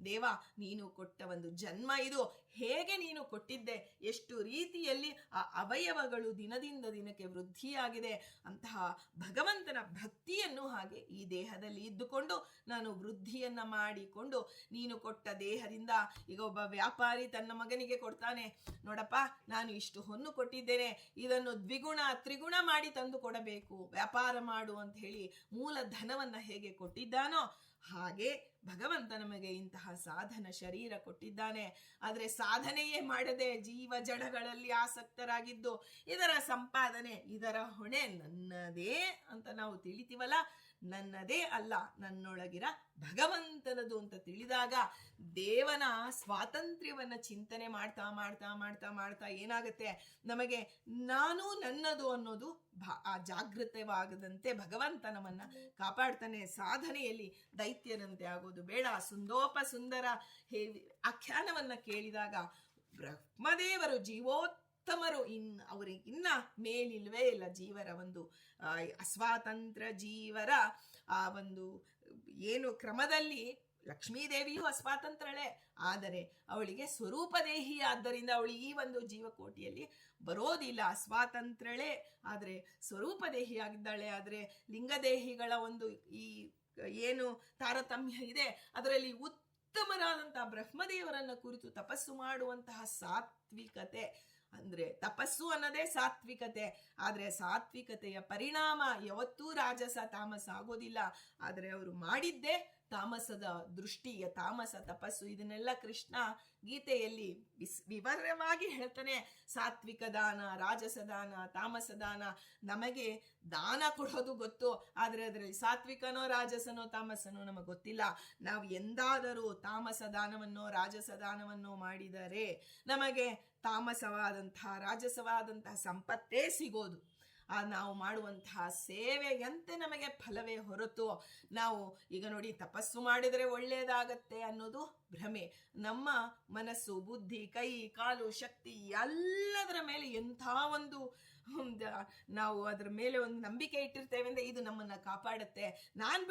ದೇವ ನೀನು ಕೊಟ್ಟ ಒಂದು ಜನ್ಮ ಇದು. ಹೇಗೆ ನೀನು ಕೊಟ್ಟಿದ್ದೆ, ಎಷ್ಟು ರೀತಿಯಲ್ಲಿ ಆ ಅವಯವಗಳು ದಿನದಿಂದ ದಿನಕ್ಕೆ ವೃದ್ಧಿಯಾಗಿದೆ. ಅಂತಹ ಭಗವಂತನ ಭಕ್ತಿಯನ್ನು ಹಾಗೆ ಈ ದೇಹದಲ್ಲಿ ಇದ್ದುಕೊಂಡು ನಾನು ವೃದ್ಧಿಯನ್ನ ಮಾಡಿಕೊಂಡು, ನೀನು ಕೊಟ್ಟ ದೇಹದಿಂದ ಈಗ ಒಬ್ಬ ವ್ಯಾಪಾರಿ ತನ್ನ ಮಗನಿಗೆ ಕೊಡ್ತಾನೆ, ನೋಡಪ್ಪ ನಾನು ಇಷ್ಟು ಹೊನ್ನು ಕೊಟ್ಟಿದ್ದೇನೆ, ಇದನ್ನು ದ್ವಿಗುಣ ತ್ರಿಗುಣ ಮಾಡಿ ತಂದು ಕೊಡಬೇಕು, ವ್ಯಾಪಾರ ಮಾಡು ಅಂತ ಹೇಳಿ ಮೂಲ ಧನವನ್ನ ಹೇಗೆ ಕೊಟ್ಟಿದ್ದಾನೋ ಹಾಗೆ ಭಗವಂತ ನಮಗೆ ಇಂತಹ ಸಾಧನ ಶರೀರ ಕೊಟ್ಟಿದ್ದಾನೆ. ಆದರೆ ಸಾಧನೆಯೇ ಮಾಡದೆ ಜೀವ ಜಡಗಳಲ್ಲಿ ಆಸಕ್ತರಾಗಿದ್ದು ಇದರ ಸಂಪಾದನೆ, ಇದರ ಹೊಣೆ ನನ್ನದೇ ಅಂತ ನಾವು ತಿಳಿತೀವಲ್ಲ, ನನ್ನದೇ ಅಲ್ಲ, ನನ್ನೊಳಗಿರ ಭಗವಂತನದು ಅಂತ ತಿಳಿದಾಗ ದೇವನ ಸ್ವಾತಂತ್ರ್ಯವನ್ನ ಚಿಂತನೆ ಮಾಡ್ತಾ ಮಾಡ್ತಾ ಮಾಡ್ತಾ ಮಾಡ್ತಾ ಏನಾಗುತ್ತೆ, ನಮಗೆ ನಾನು ನನ್ನದು ಅನ್ನೋದು ಜಾಗೃತವಾಗದಂತೆ ಭಗವಂತ ನಮ್ಮನ್ನ ಕಾಪಾಡ್ತಾನೆ. ಸಾಧನೆಯಲ್ಲಿ ದೈತ್ಯರಂತೆ ಆಗೋದು ಬೇಡ. ಸುಂದರ ಆಖ್ಯಾನವನ್ನ ಕೇಳಿದಾಗ ಬ್ರಹ್ಮದೇವರು ಜೀವೋತ್ತಮರು, ಅವರಿಗೆ ಇನ್ನ ಮೇಲಿಲ್ವೇ ಇಲ್ಲ. ಜೀವರ ಒಂದು ಅಸ್ವಾತಂತ್ರ್ಯ, ಜೀವರ ಆ ಒಂದು ಏನು ಕ್ರಮದಲ್ಲಿ ಲಕ್ಷ್ಮೀದೇವಿಯು ಅಸ್ವಾತಂತ್ರ್ಯಳೆ, ಆದರೆ ಅವಳಿಗೆ ಸ್ವರೂಪದೇಹಿ, ಆದ್ದರಿಂದ ಅವಳು ಈ ಒಂದು ಜೀವಕೋಟಿಯಲ್ಲಿ ಬರೋದಿಲ್ಲ. ಅಸ್ವಾತಂತ್ರ್ಯಳೆ ಆದರೆ ಸ್ವರೂಪದೇಹಿಯಾಗಿದ್ದಾಳೆ. ಆದರೆ ಲಿಂಗದೇಹಿಗಳ ಒಂದು ಈ ಏನು ತಾರತಮ್ಯ ಇದೆ, ಅದರಲ್ಲಿ ಉತ್ತಮರಾದಂತಹ ಬ್ರಹ್ಮದೇವರನ್ನ ಕುರಿತು ತಪಸ್ಸು ಮಾಡುವಂತಹ ಸಾತ್ವಿಕತೆ, ಅಂದ್ರೆ ತಪಸ್ಸು ಅನ್ನೋದೇ ಸಾತ್ವಿಕತೆ. ಆದ್ರೆ ಸಾತ್ವಿಕತೆಯ ಪರಿಣಾಮ ಯಾವತ್ತೂ ರಾಜಸ ತಾಮಸ ಆಗೋದಿಲ್ಲ. ಆದರೆ ಅವರು ಮಾಡಿದ್ದೇ ತಾಮಸದ ದೃಷ್ಟಿಯ ತಾಮಸ ತಪಸ್ಸು ಇದನ್ನೆಲ್ಲ ಕೃಷ್ಣ ಗೀತೆಯಲ್ಲಿ ವಿವರವಾಗಿ ಹೇಳ್ತಾನೆ. ಸಾತ್ವಿಕ ದಾನ, ರಾಜಸ ದಾನ, ತಾಮಸ ದಾನ. ನಮಗೆ ದಾನ ಕೊಡೋದು ಗೊತ್ತು, ಆದರೆ ಅದರಲ್ಲಿ ಸಾತ್ವಿಕನೋ ರಾಜಸನೋ ತಾಮಸನೋ ನಮಗೆ ಗೊತ್ತಿಲ್ಲ. ನಾವು ಎಂದಾದರೂ ತಾಮಸ ದಾನವನ್ನೋ ರಾಜಸ ದಾನವನ್ನೋ ಮಾಡಿದರೆ ನಮಗೆ ತಾಮಸವಾದಂತಹ ರಾಜಸವಾದಂತಹ ಸಂಪತ್ತೇ ಸಿಗೋದು. ನಾವು ಮಾಡುವಂತಹ ಸೇವೆಯಂತೆ ನಮಗೆ ಫಲವೇ ಹೊರತು ನಾವು ಈಗ ನೋಡಿ ತಪಸ್ಸು ಮಾಡಿದರೆ ಒಳ್ಳೆಯದಾಗತ್ತೆ ಅನ್ನೋದು ಭ್ರಮೆ. ನಮ್ಮ ಮನಸ್ಸು, ಬುದ್ಧಿ, ಕೈ, ಕಾಲು, ಶಕ್ತಿ ಎಲ್ಲದರ ಮೇಲೆ ಎಂಥ ಒಂದು ನಾವು ಅದರ ಮೇಲೆ ಒಂದು ನಂಬಿಕೆ ಇಟ್ಟಿರ್ತೇವೆ ಅಂದರೆ ಇದು ನಮ್ಮನ್ನು ಕಾಪಾಡುತ್ತೆ. ನಾನು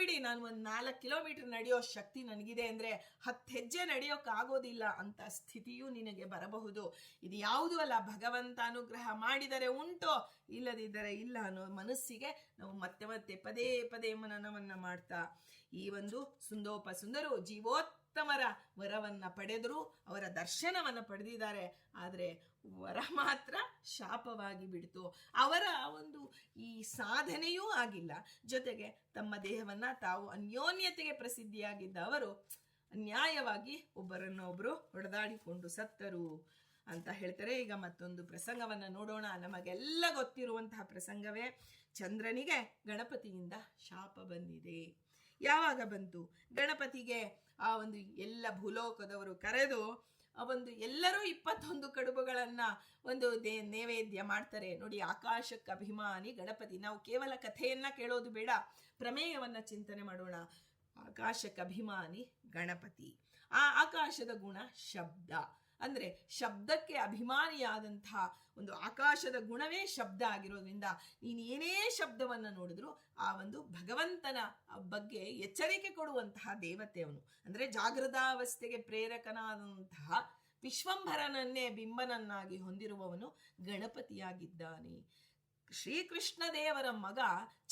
ಒಂದು 4 ಕಿಲೋಮೀಟರ್ ನಡೆಯೋ ಶಕ್ತಿ ನನಗಿದೆ ಅಂದರೆ 10 ಹೆಜ್ಜೆ ನಡೆಯೋಕ್ಕಾಗೋದಿಲ್ಲ ಅಂತ ಸ್ಥಿತಿಯೂ ನಿನಗೆ ಬರಬಹುದು. ಇದು ಯಾವುದೂ ಅಲ್ಲ, ಭಗವಂತ ಅನುಗ್ರಹ ಮಾಡಿದರೆ ಉಂಟು, ಇಲ್ಲದಿದ್ದರೆ ಇಲ್ಲ ಅನ್ನೋ ಮನಸ್ಸಿಗೆ ನಾವು ಮತ್ತೆ ಮತ್ತೆ ಪದೇ ಪದೇ ಮನನವನ್ನು ಮಾಡ್ತಾ ಈ ಒಂದು ಸುಂದರು ಜೀವೋತ್ತಮರ ವರವನ್ನು ಪಡೆದರು, ಅವರ ದರ್ಶನವನ್ನು ಪಡೆದಿದ್ದಾರೆ. ಆದರೆ ವರ ಮಾತ್ರ ಶಾಪವಾಗಿ ಬಿಡ್ತು. ಅವರ ಒಂದು ಈ ಸಾಧನೆಯೂ ಆಗಿಲ್ಲ, ಜೊತೆಗೆ ತಮ್ಮ ದೇಹವನ್ನು ತಾವು ಅನ್ಯೋನ್ಯತೆಗೆ ಪ್ರಸಿದ್ಧಿಯಾಗಿದ್ದ ಅವರು ಅನ್ಯಾಯವಾಗಿ ಒಬ್ಬರನ್ನೊಬ್ಬರು ಹೊಡೆದಾಡಿಕೊಂಡು ಸತ್ತರು ಅಂತ ಹೇಳ್ತಾರೆ. ಈಗ ಮತ್ತೊಂದು ಪ್ರಸಂಗವನ್ನು ನೋಡೋಣ. ನಮಗೆಲ್ಲ ಗೊತ್ತಿರುವಂತಹ ಪ್ರಸಂಗವೇ. ಚಂದ್ರನಿಗೆ ಗಣಪತಿಯಿಂದ ಶಾಪ ಬಂದಿದೆ. ಯಾವಾಗ ಬಂತು? ಗಣಪತಿಗೆ ಆ ಒಂದು ಎಲ್ಲ ಭೂಲೋಕದವರು ಕರೆದು ಆ ಒಂದು ಎಲ್ಲರೂ 21 ಕಡುಬುಗಳನ್ನು ಒಂದು ನೈವೇದ್ಯ ಮಾಡ್ತಾರೆ. ನೋಡಿ, ಆಕಾಶಕ್ಕೆ ಅಭಿಮಾನಿ ಗಣಪತಿ. ನಾವು ಕೇವಲ ಕಥೆಯನ್ನ ಕೇಳೋದು ಬೇಡ, ಪ್ರಮೇಯವನ್ನ ಚಿಂತನೆ ಮಾಡೋಣ. ಆಕಾಶಕ್ಕೆ ಅಭಿಮಾನಿ ಗಣಪತಿ. ಆ ಆಕಾಶದ ಗುಣ ಶಬ್ದ. ಅಂದರೆ ಶಬ್ದಕ್ಕೆ ಅಭಿಮಾನಿಯಾದಂತಹ ಒಂದು ಆಕಾಶದ ಗುಣವೇ ಶಬ್ದ ಆಗಿರೋದ್ರಿಂದ ನೀನು ಏನೇ ಶಬ್ದವನ್ನು ನೋಡಿದ್ರು ಆ ಒಂದು ಭಗವಂತನ ಬಗ್ಗೆ ಎಚ್ಚರಿಕೆ ಕೊಡುವಂತಹ ದೇವತೆ ಅವನು. ಅಂದರೆ ಜಾಗೃತಾವಸ್ಥೆಗೆ ಪ್ರೇರಕನಾದಂತಹ ವಿಶ್ವಂಭರನನ್ನೇ ಬಿಂಬನನ್ನಾಗಿ ಹೊಂದಿರುವವನು ಗಣಪತಿಯಾಗಿದ್ದಾನೆ. ಶ್ರೀಕೃಷ್ಣ ದೇವರ ಮಗ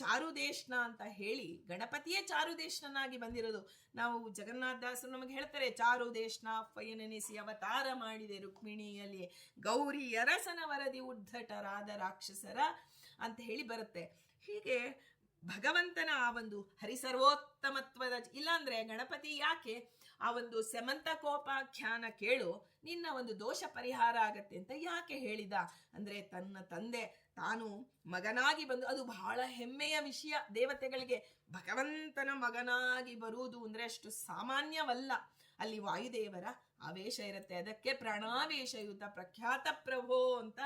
ಚಾರುದೇಶ್ನ ಅಂತ ಹೇಳಿ ಗಣಪತಿಯೇ ಚಾರುದೇಶ್ನಾಗಿ ಬಂದಿರೋದು. ನಾವು ಜಗನ್ನಾಥದಾಸರು ನಮಗೆ ಹೇಳ್ತಾರೆ, ಚಾರುದೇಶ್ನ ಫಯನೆನಿಸಿ ಅವತಾರ ಮಾಡಿದೆ ರುಕ್ಮಿಣಿಯಲ್ಲಿ, ಗೌರಿ ಅರಸನ ವರದಿ ಉದ್ಧಟರಾದ ರಾಕ್ಷಸರ ಅಂತ ಹೇಳಿ ಬರುತ್ತೆ. ಹೀಗೆ ಭಗವಂತನ ಆ ಒಂದು ಹರಿಸರ್ವೋತ್ತಮತ್ವದ, ಇಲ್ಲಾಂದ್ರೆ ಗಣಪತಿ ಯಾಕೆ ಆ ಒಂದು ಸಮಂತಕೋಪಾಖ್ಯಾನ ಕೇಳು, ನಿನ್ನ ಒಂದು ದೋಷ ಪರಿಹಾರ ಆಗತ್ತೆ ಅಂತ ಯಾಕೆ ಹೇಳಿದ ಅಂದ್ರೆ ತನ್ನ ತಂದೆ ತಾನು ಮಗನಾಗಿ ಬಂದು, ಅದು ಬಹಳ ಹೆಮ್ಮೆಯ ವಿಷಯ ದೇವತೆಗಳಿಗೆ. ಭಗವಂತನ ಮಗನಾಗಿ ಬರುವುದು ಅಂದ್ರೆ ಅಷ್ಟು ಸಾಮಾನ್ಯವಲ್ಲ. ಅಲ್ಲಿ ವಾಯುದೇವರ ಆವೇಶ ಇರುತ್ತೆ. ಅದಕ್ಕೆ ಪ್ರಾಣಾವೇಶಯುತ ಪ್ರಖ್ಯಾತ ಪ್ರಭೋ ಅಂತ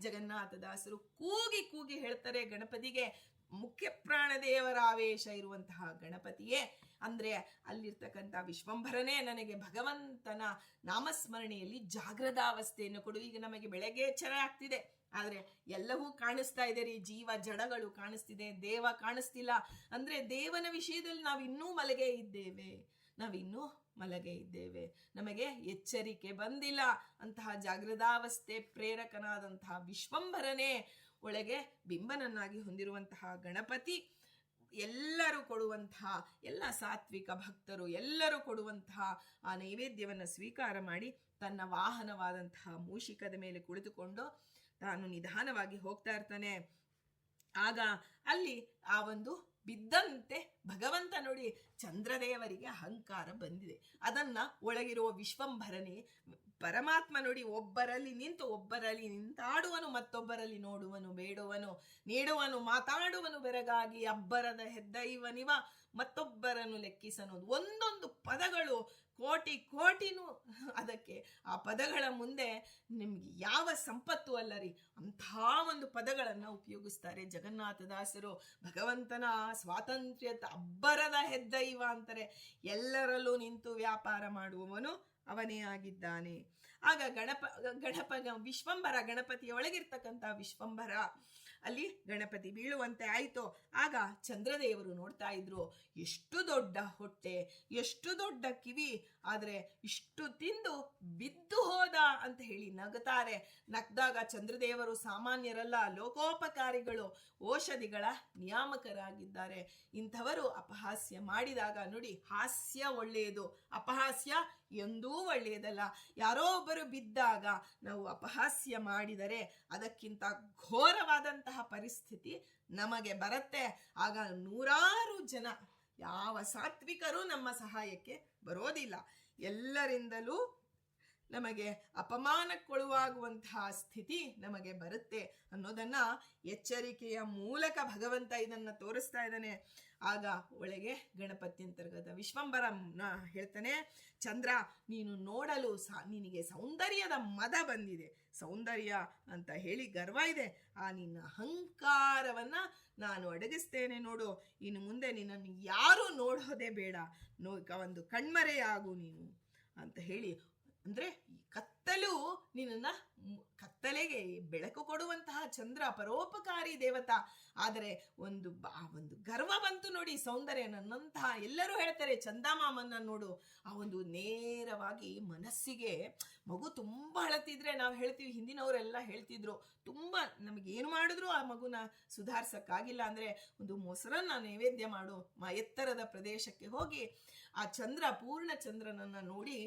ಜಗನ್ನಾಥದಾಸರು ಕೂಗಿ ಕೂಗಿ ಹೇಳ್ತಾರೆ ಗಣಪತಿಗೆ. ಮುಖ್ಯ ಪ್ರಾಣದೇವರ ಆವೇಶ ಇರುವಂತಹ ಗಣಪತಿಯೇ ಅಂದ್ರೆ ಅಲ್ಲಿರ್ತಕ್ಕಂಥ ವಿಶ್ವಂಭರನೇ ನನಗೆ ಭಗವಂತನ ನಾಮಸ್ಮರಣೆಯಲ್ಲಿ ಜಾಗೃತಾವಸ್ಥೆಯನ್ನು ಕೊಡು. ಈಗ ನಮಗೆ ಬೆಳಗ್ಗೆ ಎಚ್ಚರ ಆಗ್ತಿದೆ, ಆದರೆ ಎಲ್ಲವೂ ಕಾಣಿಸ್ತಾ ಇದೆ ರೀ, ಜೀವ ಜಡಗಳು ಕಾಣಿಸ್ತಿದೆ, ದೇವ ಕಾಣಿಸ್ತಿಲ್ಲ. ಅಂದ್ರೆ ದೇವನ ವಿಷಯದಲ್ಲಿ ನಾವಿನ್ನೂ ಮಲಗೇ ಇದ್ದೇವೆ, ನಮಗೆ ಎಚ್ಚರಿಕೆ ಬಂದಿಲ್ಲ. ಅಂತಹ ಜಾಗೃತಾವಸ್ಥೆ ಪ್ರೇರಕನಾದಂತಹ ವಿಶ್ವಂಭರನೇ ಒಳಗೆ ಬಿಂಬನನ್ನಾಗಿ ಹೊಂದಿರುವಂತಹ ಗಣಪತಿ ಎಲ್ಲರೂ ಕೊಡುವಂತಹ, ಎಲ್ಲ ಸಾತ್ವಿಕ ಭಕ್ತರು ಎಲ್ಲರೂ ಕೊಡುವಂತಹ ಆ ನೈವೇದ್ಯವನ್ನು ಸ್ವೀಕಾರ ಮಾಡಿ ತನ್ನ ವಾಹನವಾದಂತಹ ಮೂಷಿಕದ ಮೇಲೆ ಕುಳಿತುಕೊಂಡು ತಾನು ನಿಧಾನವಾಗಿ ಹೋಗ್ತಾ ಇರ್ತಾನೆ. ಆಗ ಅಲ್ಲಿ ಆ ಒಂದು ಬಿದ್ದಂತೆ ಭಗವಂತ ನೋಡಿ, ಚಂದ್ರದೇವರಿಗೆ ಅಹಂಕಾರ ಬಂದಿದೆ. ಅದನ್ನ ಒಳಗಿರುವ ವಿಶ್ವಂಭರನೇ ಪರಮಾತ್ಮ ನೋಡಿ, ಒಬ್ಬರಲ್ಲಿ ನಿಂತಾಡುವನು, ಮತ್ತೊಬ್ಬರಲ್ಲಿ ನೋಡುವನು, ಬೇಡುವನು, ನೀಡುವನು, ಮಾತಾಡುವನು ಬೆರಗಾಗಿ, ಅಬ್ಬರದ ಹೆದ್ದೈವನಿವ ಮತ್ತೊಬ್ಬರನ್ನು ಲೆಕ್ಕಿಸನು. ಒಂದೊಂದು ಪದಗಳು ಕೋಟಿನೂ ಅದಕ್ಕೆ ಆ ಪದಗಳ ಮುಂದೆ ನಿಮ್ಗೆ ಯಾವ ಸಂಪತ್ತು ಅಲ್ಲರಿ, ಅಂಥ ಒಂದು ಪದಗಳನ್ನು ಉಪಯೋಗಿಸ್ತಾರೆ ಜಗನ್ನಾಥದಾಸರು. ಭಗವಂತನ ಸ್ವಾತಂತ್ರ್ಯ ಅಬ್ಬರದ ಹೆದ್ದೈವ ಅಂತಾರೆ. ಎಲ್ಲರಲ್ಲೂ ನಿಂತು ವ್ಯಾಪಾರ ಮಾಡುವವನು ಅವನೇ ಆಗಿದ್ದಾನೆ. ಆಗ ವಿಶ್ವಂಭರ ಗಣಪತಿಯ ಒಳಗಿರ್ತಕ್ಕಂಥ ವಿಶ್ವಂಭರ ಅಲ್ಲಿ ಗಣಪತಿ ಬೀಳುವಂತೆ ಆಯಿತು. ಆಗ ಚಂದ್ರದೇವರು ನೋಡ್ತಾ ಇದ್ರು, ಎಷ್ಟು ದೊಡ್ಡ ಹೊಟ್ಟೆ, ಎಷ್ಟು ದೊಡ್ಡ ಕಿವಿ, ಆದರೆ ಇಷ್ಟು ತಿಂದು ಬಿದ್ದು ಹೋದ ಅಂತ ಹೇಳಿ ನಗುತ್ತಾರೆ. ನಗ್ದಾಗ ಚಂದ್ರದೇವರು ಸಾಮಾನ್ಯರಲ್ಲ, ಲೋಕೋಪಕಾರಿಗಳು, ಔಷಧಿಗಳ ನಿಯಾಮಕರಾಗಿದ್ದಾರೆ. ಇಂಥವರು ಅಪಹಾಸ್ಯ ಮಾಡಿದಾಗ ನೋಡಿ, ಹಾಸ್ಯ ಒಳ್ಳೆಯದು, ಅಪಹಾಸ್ಯ ಎಂದೂ ಒಳ್ಳೆಯದಲ್ಲ. ಯಾರೋ ಒಬ್ಬರು ಬಿದ್ದಾಗ ನಾವು ಅಪಹಾಸ್ಯ ಮಾಡಿದರೆ ಅದಕ್ಕಿಂತ ಘೋರವಾದಂತಹ ಪರಿಸ್ಥಿತಿ ನಮಗೆ ಬರುತ್ತೆ. ಆಗ ನೂರಾರು ಜನ ಯಾವ ಸಾತ್ವಿಕರು ನಮ್ಮ ಸಹಾಯಕ್ಕೆ ಬರೋದಿಲ್ಲ. ಎಲ್ಲರಿಂದಲೂ ನಮಗೆ ಅಪಮಾನಕ್ಕೊಳಗಾಗುವಂತಹ ಸ್ಥಿತಿ ನಮಗೆ ಬರುತ್ತೆ ಅನ್ನೋದನ್ನ ಎಚ್ಚರಿಕೆಯ ಮೂಲಕ ಭಗವಂತ ಇದನ್ನ ತೋರಿಸ್ತಾ ಇದ್ದಾನೆ. ಆಗ ಒಳಗೆ ಗಣಪತಿ ಅಂತರ್ಗತ ವಿಶ್ವಂಬರನ ಹೇಳ್ತಾನೆ, ಚಂದ್ರ ನೀನು ನೋಡಲು ನಿನಗೆ ಸೌಂದರ್ಯದ ಮದ ಬಂದಿದೆ, ಸೌಂದರ್ಯ ಅಂತ ಹೇಳಿ ಗರ್ವ ಇದೆ, ಆ ನಿನ್ನ ಅಹಂಕಾರವನ್ನ ನಾನು ಅಡಗಿಸ್ತೇನೆ ನೋಡು. ಇನ್ನು ಮುಂದೆ ನಿನ್ನನ್ನು ಯಾರು ನೋಡೋದೇ ಬೇಡ, ಒಂದು ಕಣ್ಮರೆಯಾಗು ನೀನು ಅಂತ ಹೇಳಿ. ಅಂದ್ರೆ ಕತ್ತಲು ನಿನ್ನ ಕತ್ತಲೆಗೆ ಬೆಳಕು ಕೊಡುವಂತಹ ಚಂದ್ರ ಪರೋಪಕಾರಿ ದೇವತಾ. ಆದರೆ ಒಂದು ಗರ್ವ ಬಂತು ನೋಡಿ, ಸೌಂದರ್ಯ ನನ್ನಂತಹ ಎಲ್ಲರೂ ಹೇಳ್ತಾರೆ ಚಂದಮಾಮನ್ನ ನೋಡು. ಆ ಒಂದು ನೇರವಾಗಿ ಮನಸ್ಸಿಗೆ, ಮಗು ತುಂಬಾ ಅಳತಿದ್ರೆ ನಾವು ಹೇಳ್ತೀವಿ, ಹಿಂದಿನವರೆಲ್ಲ ಹೇಳ್ತಿದ್ರು, ತುಂಬಾ ನಮಗೇನು ಮಾಡಿದ್ರು ಆ ಮಗುನ ಸುಧಾರ್ಸಕ್ಕಾಗಿಲ್ಲ ಅಂದ್ರೆ ಒಂದು ಮೊಸರನ್ನ ನೈವೇದ್ಯ ಮಾಡು, ಎತ್ತರದ ಪ್ರದೇಶಕ್ಕೆ ಹೋಗಿ ಆ ಪೂರ್ಣ ಚಂದ್ರನನ್ನ ನೋಡಿ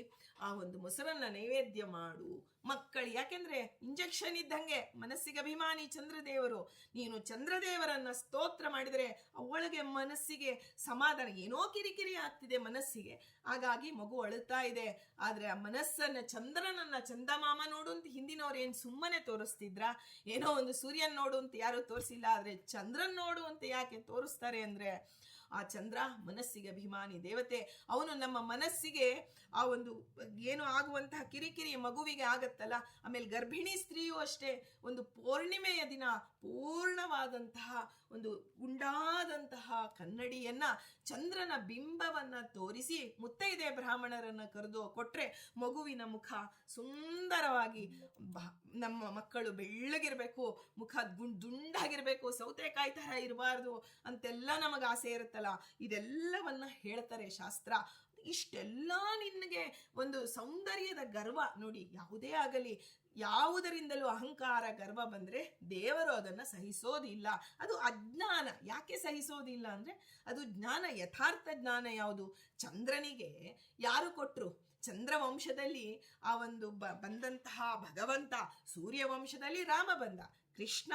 ಆ ಒಂದು ಮೊಸರನ್ನ ನೈವೇದ್ಯ ಮಾಡು ಮಕ್ಕಳು. ಯಾಕೆಂದ್ರೆ ಇಂಜೆಕ್ಷನ್ ಇದ್ದಂಗೆ ಮನಸ್ಸಿಗೆ ಅಭಿಮಾನಿ ಚಂದ್ರದೇವರು. ನೀನು ಚಂದ್ರದೇವರನ್ನ ಸ್ತೋತ್ರ ಮಾಡಿದರೆ ಅವಳಿಗೆ ಮನಸ್ಸಿಗೆ ಸಮಾಧಾನ, ಏನೋ ಕಿರಿಕಿರಿ ಆಗ್ತಿದೆ ಮನಸ್ಸಿಗೆ, ಹಾಗಾಗಿ ಮಗು ಅಳುತ್ತಾ ಇದೆ. ಆದ್ರೆ ಆ ಮನಸ್ಸನ್ನ ಚಂದ್ರನನ್ನ ಚಂದಮಾಮ ನೋಡು ಅಂತ ಹಿಂದಿನವ್ರು ಏನ್ ಸುಮ್ಮನೆ ತೋರಿಸ್ತಿದ್ರ? ಏನೋ ಒಂದು ಸೂರ್ಯನ್ ನೋಡು ಅಂತ ಯಾರು ತೋರಿಸಿಲ್ಲ, ಆದ್ರೆ ಚಂದ್ರನ್ ನೋಡು ಅಂತ ಯಾಕೆ ತೋರಿಸ್ತಾರೆ ಅಂದ್ರೆ ಆ ಚಂದ್ರ ಮನಸ್ಸಿಗೆ ಅಭಿಮಾನಿ ದೇವತೆ. ಅವನು ನಮ್ಮ ಮನಸ್ಸಿಗೆ ಆ ಒಂದು ಏನು ಆಗುವಂತಹ ಕಿರಿಕಿರಿ ಮಗುವಿಗೆ ಆಗತ್ತಲ್ಲ, ಆಮೇಲೆ ಗರ್ಭಿಣಿ ಸ್ತ್ರೀಯೂ ಅಷ್ಟೇ, ಒಂದು ಪೌರ್ಣಿಮೆಯ ದಿನ ಪೂರ್ಣವಾದಂತಹ ಒಂದು ಉಂಡಾದಂತಹ ಕನ್ನಡಿಯನ್ನ, ಚಂದ್ರನ ಬಿಂಬವನ್ನ ತೋರಿಸಿ ಮುತ್ತೈದೆ ಬ್ರಾಹ್ಮಣರನ್ನ ಕರೆದು ಕೊಟ್ರೆ ಮಗುವಿನ ಮುಖ ಸುಂದರವಾಗಿ, ನಮ್ಮ ಮಕ್ಕಳು ಬೆಳ್ಳಗಿರ್ಬೇಕು, ಮುಖ ದುಂಡಾಗಿರ್ಬೇಕು, ಸೌತೆಕಾಯಿ ತರ ಇರಬಾರ್ದು ಅಂತೆಲ್ಲ ನಮಗ ಆಸೆ ಇರುತ್ತಲ್ಲ, ಇದೆಲ್ಲವನ್ನ ಹೇಳ್ತಾರೆ ಶಾಸ್ತ್ರ. ಇಷ್ಟೆಲ್ಲ ನಿನಗೆ ಒಂದು ಸೌಂದರ್ಯದ ಗರ್ವ ನೋಡಿ, ಯಾವುದೇ ಆಗಲಿ ಯಾವುದರಿಂದಲೂ ಅಹಂಕಾರ ಗರ್ವ ಬಂದ್ರೆ ದೇವರು ಅದನ್ನ ಸಹಿಸೋದಿಲ್ಲ. ಅದು ಅಜ್ಞಾನ. ಯಾಕೆ ಸಹಿಸೋದಿಲ್ಲ ಅಂದ್ರೆ ಅದು ಜ್ಞಾನ, ಯಥಾರ್ಥ ಜ್ಞಾನ. ಯಾವುದು? ಚಂದ್ರನಿಗೆ ಯಾರು ಕೊಟ್ರು? ಚಂದ್ರವಂಶದಲ್ಲಿ ಆ ಒಂದು ಬಂದಂತಹ ಭಗವಂತ, ಸೂರ್ಯವಂಶದಲ್ಲಿ ರಾಮ ಬಂದ, ಕೃಷ್ಣ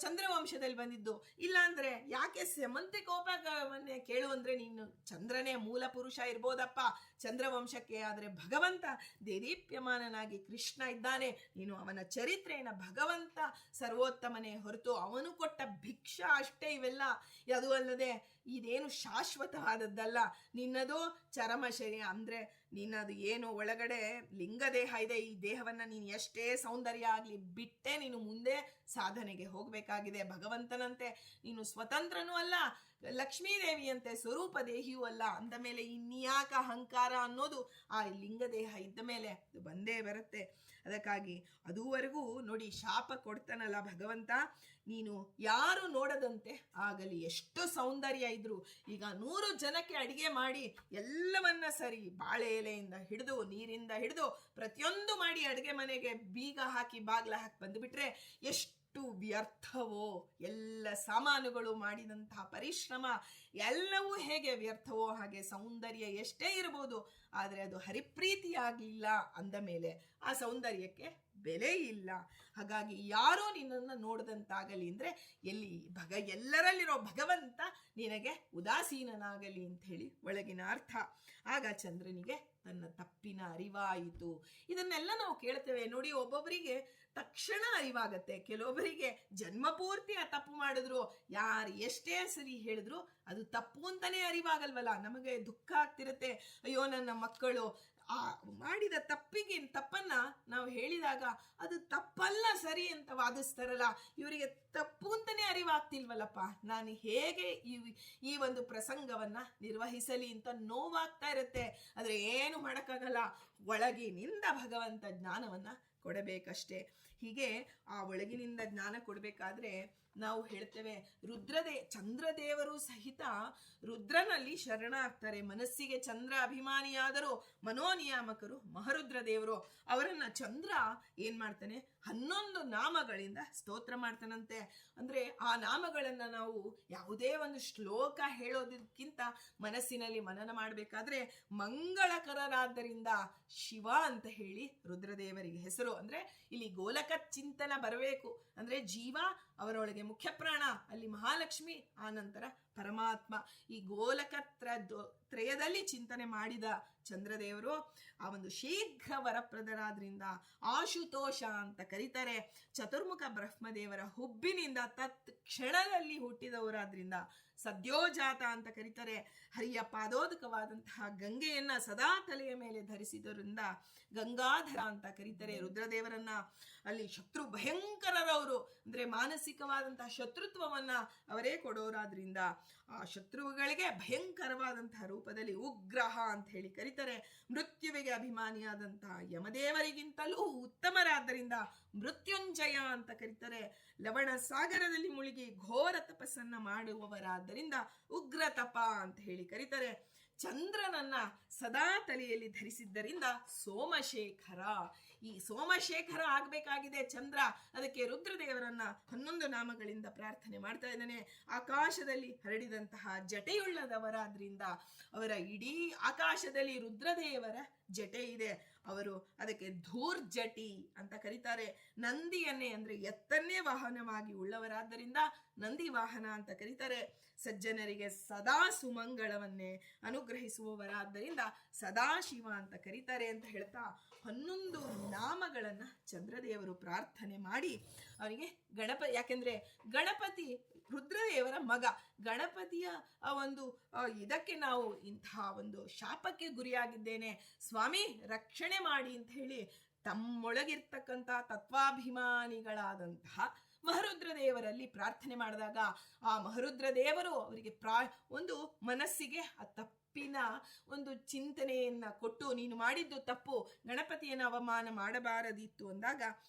ಚಂದ್ರವಂಶದಲ್ಲಿ ಬಂದಿದ್ದು. ಇಲ್ಲ ಅಂದ್ರೆ ಯಾಕೆ ಸೆಮಂತಿಕೋಪವನ್ನೇ ಕೇಳು ಅಂದ್ರೆ ನೀನು ಚಂದ್ರನೇ ಮೂಲ ಪುರುಷ ಇರ್ಬೋದಪ್ಪ ಚಂದ್ರವಂಶಕ್ಕೆ, ಆದ್ರೆ ಭಗವಂತ ದೇದೀಪ್ಯಮಾನನಾಗಿ ಕೃಷ್ಣ ಇದ್ದಾನೆ. ನೀನು ಅವನ ಚರಿತ್ರೆಯನ್ನ, ಭಗವಂತ ಸರ್ವೋತ್ತಮನೇ ಹೊರತು ಅವನು ಕೊಟ್ಟ ಭಿಕ್ಷಾ ಅಷ್ಟೇ ಇವೆಲ್ಲ. ಅದು ಅಲ್ಲದೆ ಇದೇನು ಶಾಶ್ವತವಾದದ್ದಲ್ಲ. ನಿನ್ನದು ಚರಮ ಶರೀರ ಅಂದ್ರೆ ನಿನ್ನದು ಏನು ಒಳಗಡೆ ಲಿಂಗದೇಹ ಇದೆ, ಈ ದೇಹವನ್ನ ನೀನು ಎಷ್ಟೇ ಸೌಂದರ್ಯ ಆಗ್ಲಿ ಬಿಟ್ಟೆ ನೀನು ಮುಂದೆ ಸಾಧನೆಗೆ ಹೋಗ್ಬೇಕಾಗಿದೆ. ಭಗವಂತನಂತೆ ನೀನು ಸ್ವತಂತ್ರನೂ ಅಲ್ಲ, ಲಕ್ಷ್ಮೀದೇವಿಯಂತೆ ಸ್ವರೂಪ ದೇಹಿಯೂ ಅಲ್ಲ. ಅಂದ ಮೇಲೆ ಇನ್ಯಾಕ ಅಹಂಕಾರ ಅನ್ನೋದು ಆ ಲಿಂಗದೇಹ ಇದ್ದ ಮೇಲೆ ಅದು ಬಂದೇ ಬರುತ್ತೆ. ಅದಕ್ಕಾಗಿ ಅದುವರೆಗೂ ನೋಡಿ ಶಾಪ ಕೊಡ್ತಾನಲ್ಲ ಭಗವಂತ, ನೀನು ಯಾರು ನೋಡದಂತೆ ಆಗಲಿ, ಎಷ್ಟು ಸೌಂದರ್ಯ ಇದ್ರು. ಈಗ 100 ಜನಕ್ಕೆ ಅಡಿಗೆ ಮಾಡಿ ಎಲ್ಲವನ್ನ ಸರಿ, ಬಾಳೆ ಎಲೆಯಿಂದ ಹಿಡಿದು ನೀರಿಂದ ಹಿಡಿದು ಪ್ರತಿಯೊಂದು ಮಾಡಿ ಅಡಿಗೆ ಮನೆಗೆ ಬೀಗ ಹಾಕಿ ಬಾಗ್ಲ ಹಾಕಿ ಬಂದುಬಿಟ್ರೆ ಎಷ್ಟು ವ್ಯರ್ಥವೋ, ಎಲ್ಲ ಸಾಮಾನುಗಳು ಮಾಡಿದಂತಹ ಪರಿಶ್ರಮ ಎಲ್ಲವೂ ಹೇಗೆ ವ್ಯರ್ಥವೋ ಹಾಗೆ ಸೌಂದರ್ಯ ಎಷ್ಟೇ ಇರಬಹುದು, ಆದರೆ ಅದು ಹರಿಪ್ರೀತಿಯಾಗಲಿಲ್ಲ ಅಂದ ಮೇಲೆ ಆ ಸೌಂದರ್ಯಕ್ಕೆ ಬೆಲೆ ಇಲ್ಲ. ಹಾಗಾಗಿ ಯಾರೋ ನಿನ್ನನ್ನು ನೋಡದಂತಾಗಲಿ ಅಂದ್ರೆ ಎಲ್ಲರಲ್ಲಿರೋ ಭಗವಂತ ನಿನಗೆ ಉದಾಸೀನನಾಗಲಿ ಅಂತ ಹೇಳಿ ಒಳಗಿನ ಅರ್ಥ. ಆಗ ಚಂದ್ರನಿಗೆ ತನ್ನ ತಪ್ಪಿನ ಅರಿವಾಯಿತು. ಇದನ್ನೆಲ್ಲ ನಾವು ಕೇಳ್ತೇವೆ ನೋಡಿ. ಒಬ್ಬೊಬ್ಬರಿಗೆ ತಕ್ಷಣ ಅರಿವಾಗತ್ತೆ, ಕೆಲವೊಬ್ಬರಿಗೆ ಜನ್ಮಪೂರ್ತಿ ಆ ತಪ್ಪು ಮಾಡಿದ್ರು, ಯಾರು ಎಷ್ಟೇ ಸರಿ ಹೇಳಿದ್ರು ಅದು ತಪ್ಪು ಅಂತಾನೆ ಅರಿವಾಗಲ್ವಲ್ಲ. ನಮಗೆ ದುಃಖ ಆಗ್ತಿರತ್ತೆ, ಅಯ್ಯೋ ನನ್ನ ಮಕ್ಕಳು ಆ ಮಾಡಿದ ತಪ್ಪನ್ನ ನಾವು ಹೇಳಿದಾಗ ಅದು ತಪ್ಪಲ್ಲ ಸರಿ ಅಂತ ವಾದಿಸ್ತಾರಲ್ಲ, ಇವರಿಗೆ ತಪ್ಪು ಅಂತಾನೆ ಅರಿವಾಗ್ತಿಲ್ವಲ್ಲಪ್ಪ, ನಾನು ಹೇಗೆ ಈ ಒಂದು ಪ್ರಸಂಗವನ್ನ ನಿರ್ವಹಿಸಲಿ ಅಂತ ನೋವಾಗ್ತಾ ಇರುತ್ತೆ. ಆದ್ರೆ ಏನು ಮಾಡಕ್ಕಾಗಲ್ಲ, ಒಳಗಿನಿಂದ ಭಗವಂತ ಜ್ಞಾನವನ್ನ ಕೊಡಬೇಕಷ್ಟೇ. ಹೀಗೆ ಆ ಒಳಗಿನಿಂದ ಜ್ಞಾನ ಕೊಡಬೇಕಾದ್ರೆ ನಾವು ಹೇಳ್ತೇವೆ, ಚಂದ್ರದೇವರು ಸಹಿತ ರುದ್ರನಲ್ಲಿ ಶರಣ ಆಗ್ತಾರೆ. ಮನಸ್ಸಿಗೆ ಚಂದ್ರ ಅಭಿಮಾನಿಯಾದರೂ ಮನೋನಿಯಾಮಕರು ಮಹರುದ್ರ ದೇವರು. ಅವರನ್ನ ಚಂದ್ರ ಏನ್ ಮಾಡ್ತಾನೆ, 11 ನಾಮಗಳಿಂದ ಸ್ತೋತ್ರ ಮಾಡ್ತಾನಂತೆ. ಅಂದ್ರೆ ಆ ನಾಮಗಳನ್ನ ನಾವು ಯಾವುದೇ ಒಂದು ಶ್ಲೋಕ ಹೇಳೋದಕ್ಕಿಂತ ಮನಸ್ಸಿನಲ್ಲಿ ಮನನ ಮಾಡಬೇಕಾದ್ರೆ ಮಂಗಳಕರರಾದ್ದರಿಂದ ಶಿವ ಅಂತ ಹೇಳಿ ರುದ್ರದೇವರಿಗೆ ಹೆಸರು. ಅಂದ್ರೆ ಇಲ್ಲಿ ಗೋಲಕ ಚಿಂತನ ಬರಬೇಕು. ಅಂದ್ರೆ ಜೀವ ಅವರೊಳಗೆ ಮುಖ್ಯ ಪ್ರಾಣ, ಅಲ್ಲಿ ಮಹಾಲಕ್ಷ್ಮಿ, ಆನಂತರ ಪರಮಾತ್ಮ. ಈ ಗೋಲಕ ತ್ರಯದಲ್ಲಿ ಚಿಂತನೆ ಮಾಡಿದ ಚಂದ್ರದೇವರು ಆ ಒಂದು ಶೀಘ್ರ ವರಪ್ರದರಾದ್ರಿಂದ ಆಶುತೋಷ ಅಂತ ಕರೀತಾರೆ. ಚತುರ್ಮುಖ ಬ್ರಹ್ಮದೇವರ ಹುಬ್ಬಿನಿಂದ ತತ್ ಕ್ಷಣದಲ್ಲಿ ಹುಟ್ಟಿದವರಾದ್ರಿಂದ ಸದ್ಯೋಜಾತ ಅಂತ ಕರೀತಾರೆ. ಹರಿಯ ಪಾದೋದಕವಾದಂತಹ ಗಂಗೆಯನ್ನ ಸದಾ ತಲೆಯ ಮೇಲೆ ಧರಿಸಿದರಿಂದ ಗಂಗಾಧರ ಅಂತ ಕರೀತಾರೆ. ರುದ್ರದೇವರನ್ನ ಅಲ್ಲಿ ಶತ್ರು ಭಯಂಕರರವರು, ಅಂದ್ರೆ ಮಾನಸಿಕವಾದಂತಹ ಶತ್ರುತ್ವವನ್ನ ಅವರೇ ಕೊಡೋರಾದ್ರಿಂದ ಆ ಶತ್ರುಗಳಿಗೆ ಭಯಂಕರವಾದಂತಹ ರೂಪದಲ್ಲಿ ಉಗ್ರಹ ಅಂತ ಹೇಳಿ ಕರೀತಾರೆ. ಮೃತ್ಯುವಿಗೆ ಅಭಿಮಾನಿಯಾದಂತಹ ಯಮದೇವರಿಗಿಂತಲೂ ಉತ್ತಮರಾದ್ದರಿಂದ ಮೃತ್ಯುಂಜಯ ಅಂತ ಕರೀತಾರೆ. ಲವಣ ಸಾಗರದಲ್ಲಿ ಮುಳುಗಿ ಘೋರ ತಪಸ್ಸನ್ನ ಮಾಡುವವರಾದ್ದರಿಂದ ಉಗ್ರ ತಪ ಅಂತ ಹೇಳಿ ಕರೀತಾರೆ. ಚಂದ್ರನನ್ನ ಸದಾ ತಲೆಯಲ್ಲಿ ಧರಿಸಿದ್ದರಿಂದ ಸೋಮಶೇಖರ. ಈ ಸೋಮಶೇಖರ ಆಗ್ಬೇಕಾಗಿದೆ ಚಂದ್ರ, ಅದಕ್ಕೆ ರುದ್ರದೇವರನ್ನ 11 ನಾಮಗಳಿಂದ ಪ್ರಾರ್ಥನೆ ಮಾಡ್ತಾ ಇದ್ದಾನೆ. ಆಕಾಶದಲ್ಲಿ ಹರಡಿದಂತಹ ಜಟೆಯುಳ್ಳದವರಾದ್ರಿಂದ ಅವರ ಇಡೀ ಆಕಾಶದಲ್ಲಿ ರುದ್ರದೇವರ ಜಟೆ ಇದೆ. ಅವರು ಅದಕ್ಕೆ ಧೂರ್ಜಟಿ ಅಂತ ಕರೀತಾರೆ. ನಂದಿಯನ್ನೇ ಅಂದ್ರೆ ಎತ್ತನ್ನೇ ವಾಹನವಾಗಿ ಉಳ್ಳವರಾದ್ದರಿಂದ ನಂದಿ ವಾಹನ ಅಂತ ಕರೀತಾರೆ. ಸಜ್ಜನರಿಗೆ ಸದಾ ಸುಮಂಗಳವನ್ನೇ ಅನುಗ್ರಹಿಸುವವರಾದ್ದರಿಂದ ಸದಾಶಿವ ಅಂತ ಕರೀತಾರೆ ಅಂತ ಹೇಳ್ತಾ 11 ನಾಮಗಳನ್ನ ಚಂದ್ರದೇವರು ಪ್ರಾರ್ಥನೆ ಮಾಡಿ ಅವನಿಗೆ ಯಾಕೆಂದ್ರೆ ಗಣಪತಿ ರುದ್ರದೇವರ ಮಗ. ಗಣಪತಿಯ ಒಂದು ಇದಕ್ಕೆ ನಾವು ಇಂತಹ ಒಂದು ಶಾಪಕ್ಕೆ ಗುರಿಯಾಗಿದ್ದೇನೆ, ಸ್ವಾಮಿ ರಕ್ಷಣೆ ಮಾಡಿ ಅಂತ ಹೇಳಿ ತಮ್ಮೊಳಗಿರ್ತಕ್ಕಂಥ ತತ್ವಾಭಿಮಾನಿಗಳಾದಂತಹ ಮಹರುದ್ರ ದೇವರಲ್ಲಿ ಪ್ರಾರ್ಥನೆ ಮಾಡಿದಾಗ ಆ ಮಹರುದ್ರ ದೇವರು ಅವರಿಗೆ ಒಂದು ಮನಸ್ಸಿಗೆ ಆ ತಪ್ಪಿನ ಒಂದು ಚಿಂತನೆಯನ್ನ ಕೊಟ್ಟು, ನೀನು ಮಾಡಿದ್ದು ತಪ್ಪು, ಗಣಪತಿಯನ್ನು ಅವಮಾನ ಮಾಡಬಾರದಿತ್ತು ಅಂದಾಗ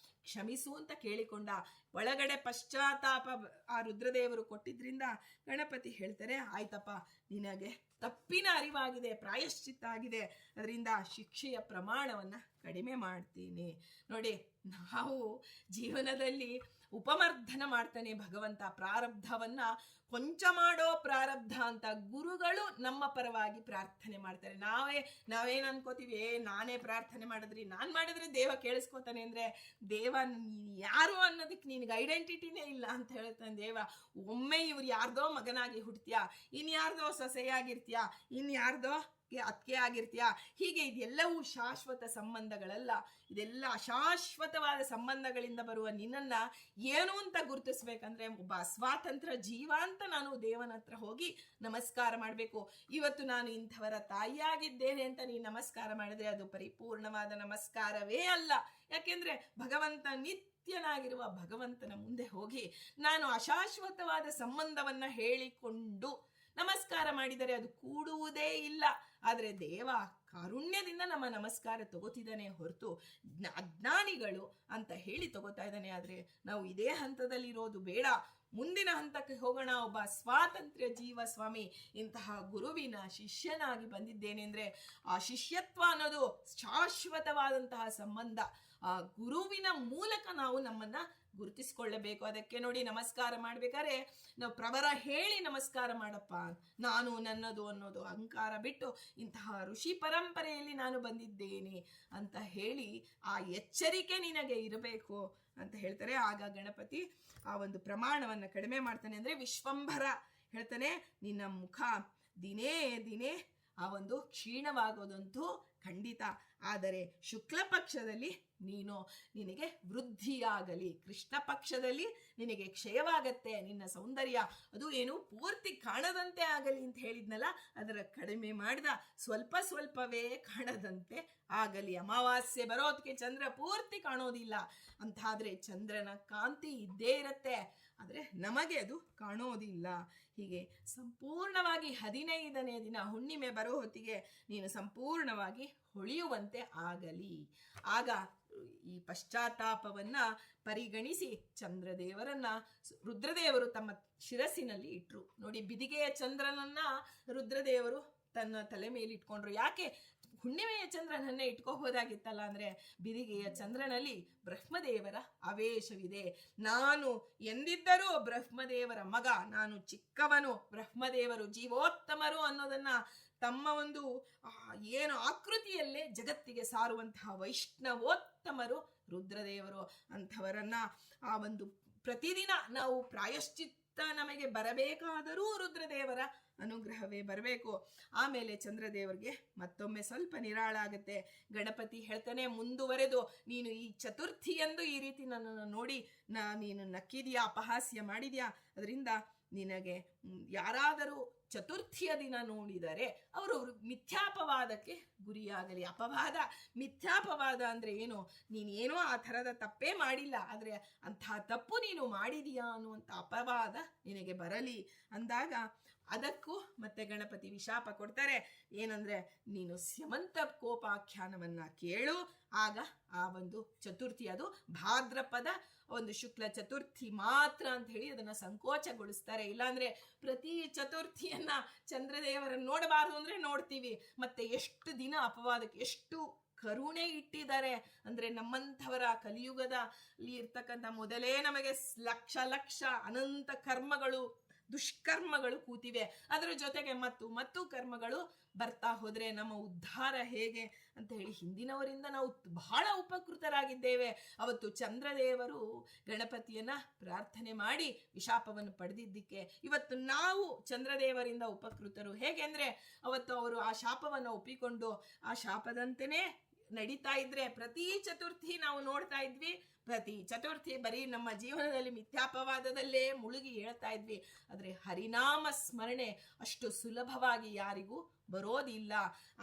ಕ್ಷಮಿಸು ಅಂತ ಕೇಳಿಕೊಂಡ. ಒಳಗಡೆ ಪಶ್ಚಾತ್ತಾಪ ಆ ರುದ್ರದೇವರು ಕೊಟ್ಟಿದ್ರಿಂದ ಗಣಪತಿ ಹೇಳ್ತಾರೆ, ಆಯ್ತಪ್ಪ ನಿನಗೆ ತಪ್ಪಿನ ಅರಿವಾಗಿದೆ, ಪ್ರಾಯಶ್ಚಿತ್ತ ಆಗಿದೆ, ಅದರಿಂದ ಶಿಕ್ಷೆಯ ಪ್ರಮಾಣವನ್ನ ಕಡಿಮೆ ಮಾಡ್ತೀನಿ. ನೋಡಿ, ನಾವು ಜೀವನದಲ್ಲಿ ಉಪಮರ್ಧನ ಮಾಡ್ತಾನೆ ಭಗವಂತ. ಪ್ರಾರಬ್ಧವನ್ನ ಕೊಂಚ ಮಾಡೋ ಪ್ರಾರಬ್ಧ ಅಂತ ಗುರುಗಳು ನಮ್ಮ ಪರವಾಗಿ ಪ್ರಾರ್ಥನೆ ಮಾಡ್ತಾರೆ. ನಾವೇನ್ ಅನ್ಕೋತೀವಿ, ನಾನೇ ಪ್ರಾರ್ಥನೆ ಮಾಡಿದ್ರಿ, ನಾನ್ ಮಾಡಿದ್ರೆ ದೇವ ಕೇಳಿಸ್ಕೋತಾನೆ ಅಂದ್ರೆ, ದೇವ ಯಾರು ಅನ್ನೋದಕ್ಕೆ ನಿನಗೆ ಐಡೆಂಟಿಟಿನೇ ಇಲ್ಲ ಅಂತ ಹೇಳ್ತಾನೆ ದೇವ. ಒಮ್ಮೆ ಇವ್ರು ಯಾರ್ದೋ ಮಗನಾಗಿ ಹುಡ್ತೀಯಾ, ಇನ್ಯಾರ್ದೋ ಸೊಸೆಯಾಗಿರ್ತೀಯಾ, ಇನ್ಯಾರ್ದೋ ಅತ್ಕೆ ಆಗಿರ್ತೀಯಾ, ಹೀಗೆ ಇದೆಲ್ಲವೂ ಶಾಶ್ವತ ಸಂಬಂಧಗಳಲ್ಲ. ಇದೆಲ್ಲ ಅಶಾಶ್ವತವಾದ ಸಂಬಂಧಗಳಿಂದ ಬರುವ ನಿನ್ನನ್ನ ಏನು ಅಂತ ಗುರುತಿಸ್ಬೇಕಂದ್ರೆ ಒಬ್ಬ ಸ್ವಾತಂತ್ರ್ಯ ಜೀವ ಅಂತ ನಾನು ದೇವನ ಹತ್ರ ಹೋಗಿ ನಮಸ್ಕಾರ ಮಾಡಬೇಕು. ಇವತ್ತು ನಾನು ಇಂಥವರ ತಾಯಿಯಾಗಿದ್ದೇನೆ ಅಂತ ನೀನು ನಮಸ್ಕಾರ ಮಾಡಿದ್ರೆ ಅದು ಪರಿಪೂರ್ಣವಾದ ನಮಸ್ಕಾರವೇ ಅಲ್ಲ. ಯಾಕೆಂದ್ರೆ ಭಗವಂತ ನಿತ್ಯನಾಗಿರುವ ಭಗವಂತನ ಮುಂದೆ ಹೋಗಿ ನಾನು ಅಶಾಶ್ವತವಾದ ಸಂಬಂಧವನ್ನ ಹೇಳಿಕೊಂಡು ನಮಸ್ಕಾರ ಮಾಡಿದರೆ ಅದು ಕೂಡುವುದೇ ಇಲ್ಲ. ಆದರೆ ದೇವ ಕಾರುಣ್ಯದಿಂದ ನಮ್ಮ ನಮಸ್ಕಾರ ತಗೋತಿದ್ದಾನೆ ಹೊರತು ಅಜ್ಞಾನಿಗಳು ಅಂತ ಹೇಳಿ ತಗೋತಾ ಇದ್ದಾನೆ. ಆದರೆ ನಾವು ಇದೇ ಹಂತದಲ್ಲಿರೋದು ಬೇಡ, ಮುಂದಿನ ಹಂತಕ್ಕೆ ಹೋಗೋಣ. ಒಬ್ಬ ಸ್ವಾತಂತ್ರ್ಯ ಜೀವ ಸ್ವಾಮಿ, ಇಂತಹ ಗುರುವಿನ ಶಿಷ್ಯನಾಗಿ ಬಂದಿದ್ದೇನೆ ಅಂದ್ರೆ ಆ ಶಿಷ್ಯತ್ವ ಅನ್ನೋದು ಶಾಶ್ವತವಾದಂತಹ ಸಂಬಂಧ. ಆ ಗುರುವಿನ ಮೂಲಕ ನಾವು ನಮ್ಮನ್ನ ಗುರುತಿಸ್ಕೊಳ್ಳಬೇಕು. ಅದಕ್ಕೆ ನೋಡಿ, ನಮಸ್ಕಾರ ಮಾಡ್ಬೇಕಾದ್ರೆ ನಾವು ಪ್ರವರ ಹೇಳಿ ನಮಸ್ಕಾರ ಮಾಡಪ್ಪ, ನಾನು ನನ್ನದು ಅನ್ನೋದು ಅಹಂಕಾರ ಬಿಟ್ಟು ಇಂತಹ ಋಷಿ ಪರಂಪರೆಯಲ್ಲಿ ನಾನು ಬಂದಿದ್ದೇನೆ ಅಂತ ಹೇಳಿ ಆ ಎಚ್ಚರಿಕೆ ನಿನಗೆ ಇರಬೇಕು ಅಂತ ಹೇಳ್ತಾರೆ. ಆಗ ಗಣಪತಿ ಆ ಒಂದು ಪ್ರಮಾಣವನ್ನ ಕಡಿಮೆ ಮಾಡ್ತಾನೆ. ಅಂದ್ರೆ ವಿಶ್ವಂಭರ ಹೇಳ್ತಾನೆ, ನಿನ್ನ ಮುಖ ದಿನೇ ದಿನೇ ಆ ಒಂದು ಕ್ಷೀಣವಾಗೋದಂತೂ ಖಂಡಿತ, ಆದರೆ ಶುಕ್ಲ ಪಕ್ಷದಲ್ಲಿ ನಿನಗೆ ವೃದ್ಧಿಯಾಗಲಿ, ಕೃಷ್ಣ ಪಕ್ಷದಲ್ಲಿ ನಿನಗೆ ಕ್ಷಯವಾಗತ್ತೆ, ನಿನ್ನ ಸೌಂದರ್ಯ ಅದು ಏನು ಪೂರ್ತಿ ಕಾಣದಂತೆ ಆಗಲಿ ಅಂತ ಹೇಳಿದ್ನಲ್ಲ, ಅದರ ಕಡಿಮೆ ಮಾಡಿದ ಸ್ವಲ್ಪ ಸ್ವಲ್ಪವೇ ಕಾಣದಂತೆ ಆಗಲಿ. ಅಮಾವಾಸ್ಯೆ ಬರೋದಕ್ಕೆ ಚಂದ್ರ ಪೂರ್ತಿ ಕಾಣೋದಿಲ್ಲ ಅಂತಾದ್ರೆ ಚಂದ್ರನ ಕಾಂತಿ ಇದ್ದೇ ಇರತ್ತೆ, ಆದರೆ ನಮಗೆ ಅದು ಕಾಣೋದಿಲ್ಲ. ಹೀಗೆ ಸಂಪೂರ್ಣವಾಗಿ 15ನೇ ದಿನ ಹುಣ್ಣಿಮೆ ಬರೋ ಹೊತ್ತಿಗೆ ನೀನು ಸಂಪೂರ್ಣವಾಗಿ ಹೊಳೆಯುವಂತೆ ಆಗಲಿ. ಆಗ ಈ ಪಶ್ಚಾತ್ತಾಪವನ್ನ ಪರಿಗಣಿಸಿ ಚಂದ್ರದೇವರನ್ನ ರುದ್ರದೇವರು ತಮ್ಮ ಶಿರಸ್ಸಿನಲ್ಲಿ ಇಟ್ರು. ನೋಡಿ, ಬಿದಿಗೆಯ ಚಂದ್ರನನ್ನ ರುದ್ರದೇವರು ತನ್ನ ತಲೆ ಮೇಲೆ ಇಟ್ಕೊಂಡ್ರು. ಯಾಕೆ ಹುಣ್ಣಿಮೆಯ ಚಂದ್ರನನ್ನೇ ಇಟ್ಕೋಬೋದಾಗಿತ್ತಲ್ಲ ಅಂದ್ರೆ, ಬಿದಿಗೆಯ ಚಂದ್ರನಲ್ಲಿ ಬ್ರಹ್ಮದೇವರ ಆವೇಶವಿದೆ. ನಾನು ಎಂದಿದ್ದರೂ ಬ್ರಹ್ಮದೇವರ ಮಗ, ನಾನು ಚಿಕ್ಕವನು, ಬ್ರಹ್ಮದೇವರು ಜೀವೋತ್ತಮರು ಅನ್ನೋದನ್ನ ತಮ್ಮ ಒಂದು ಏನು ಆಕೃತಿಯಲ್ಲೇ ಜಗತ್ತಿಗೆ ಸಾರುವಂತಹ ವೈಷ್ಣವೋತ್ತಮರು ರುದ್ರದೇವರು. ಅಂಥವರನ್ನ ಆ ಒಂದು ಪ್ರತಿದಿನ ನಾವು ಪ್ರಾಯಶ್ಚಿತ್ತ ನಮಗೆ ಬರಬೇಕಾದರೂ ರುದ್ರದೇವರ ಅನುಗ್ರಹವೇ ಬರಬೇಕು. ಆಮೇಲೆ ಚಂದ್ರದೇವರಿಗೆ ಮತ್ತೊಮ್ಮೆ ಸ್ವಲ್ಪ ನಿರಾಳ ಆಗುತ್ತೆ. ಗಣಪತಿ ಹೇಳ್ತಾನೆ ಮುಂದುವರೆದು, ನೀನು ಈ ಚತುರ್ಥಿಯಂದು ಈ ರೀತಿ ನನ್ನನ್ನು ನೋಡಿ ನೀನು ನಕ್ಕಿದ್ಯಾ, ಅಪಹಾಸ್ಯ ಮಾಡಿದ್ಯಾ, ಅದರಿಂದ ನಿನಗೆ ಯಾರಾದರೂ ಚತುರ್ಥಿಯ ದಿನ ನೋಡಿದರೆ ಅವರು ಮಿಥ್ಯಾಪವಾದಕ್ಕೆ ಗುರಿಯಾಗಲಿ. ಅಪವಾದ, ಮಿಥ್ಯಾಪವಾದ ಅಂದರೆ ಏನು? ನೀನೇನೋ ಆ ಥರದ ತಪ್ಪೇ ಮಾಡಿಲ್ಲ, ಆದರೆ ಅಂಥ ತಪ್ಪು ನೀನು ಮಾಡಿದೀಯಾ ಅನ್ನುವಂಥ ಅಪವಾದ ನಿನಗೆ ಬರಲಿ ಅಂದಾಗ ಅದಕ್ಕೂ ಮತ್ತೆ ಗಣಪತಿ ವಿಶಾಪ ಕೊಡ್ತಾರೆ. ಏನಂದ್ರೆ, ನೀನು ಸ್ಯಮಂತ ಕೋಪಾಖ್ಯಾನವನ್ನ ಕೇಳು, ಆಗ ಆ ಒಂದು ಚತುರ್ಥಿ, ಅದು ಭಾದ್ರಪದ ಒಂದು ಶುಕ್ಲ ಚತುರ್ಥಿ ಮಾತ್ರ ಅಂತ ಹೇಳಿ ಅದನ್ನ ಸಂಕೋಚಗೊಳಿಸ್ತಾರೆ. ಇಲ್ಲಾಂದ್ರೆ ಪ್ರತಿ ಚತುರ್ಥಿಯನ್ನ ಚಂದ್ರದೇವರನ್ನು ನೋಡಬಾರದು ಅಂದ್ರೆ ನೋಡ್ತೀವಿ. ಮತ್ತೆ ಎಷ್ಟು ದಿನ ಅಪವಾದಕ್ಕೆ ಎಷ್ಟು ಕರುಣೆ ಇಟ್ಟಿದ್ದಾರೆ ಅಂದ್ರೆ, ನಮ್ಮಂಥವರ ಕಲಿಯುಗದಲ್ಲಿ ಇರ್ತಕ್ಕಂಥ ಮೊದಲೇ ನಮಗೆ ಲಕ್ಷ ಲಕ್ಷ ಅನಂತ ಕರ್ಮಗಳು, ದುಷ್ಕರ್ಮಗಳು ಕೂತಿವೆ. ಅದರ ಜೊತೆಗೆ ಮತ್ತು ಕರ್ಮಗಳು ಬರ್ತಾ ಹೋದ್ರೆ ನಮ್ಮ ಉದ್ಧಾರ ಹೇಗೆ ಅಂತ ಹೇಳಿ ಹಿಂದಿನವರಿಂದ ನಾವು ಬಹಳ ಉಪಕೃತರಾಗಿದ್ದೇವೆ. ಅವತ್ತು ಚಂದ್ರದೇವರು ಗಣಪತಿಯನ್ನ ಪ್ರಾರ್ಥನೆ ಮಾಡಿ ವಿಶಾಪವನ್ನು ಪಡೆದಿದ್ದಕ್ಕೆ ಇವತ್ತು ನಾವು ಚಂದ್ರದೇವರಿಂದ ಉಪಕೃತರು. ಹೇಗೆ ಅಂದ್ರೆ, ಅವತ್ತು ಅವರು ಆ ಶಾಪವನ್ನು ಒಪ್ಪಿಕೊಂಡು ಆ ಶಾಪದಂತೆಯೇ ನಡೀತಾ ಇದ್ರೆ ಪ್ರತಿ ಚತುರ್ಥಿ ನಾವು ನೋಡ್ತಾ ಇದ್ವಿ. ಪ್ರತಿ ಚತುರ್ಥಿ ಬರೀ ನಮ್ಮ ಜೀವನದಲ್ಲಿ ಮಿಥ್ಯಾಪವಾದದಲ್ಲೇ ಮುಳುಗಿ ಹೇಳ್ತಾ ಇದ್ವಿ. ಆದರೆ ಹರಿನಾಮ ಸ್ಮರಣೆ ಅಷ್ಟು ಸುಲಭವಾಗಿ ಯಾರಿಗೂ ಬರೋದಿಲ್ಲ.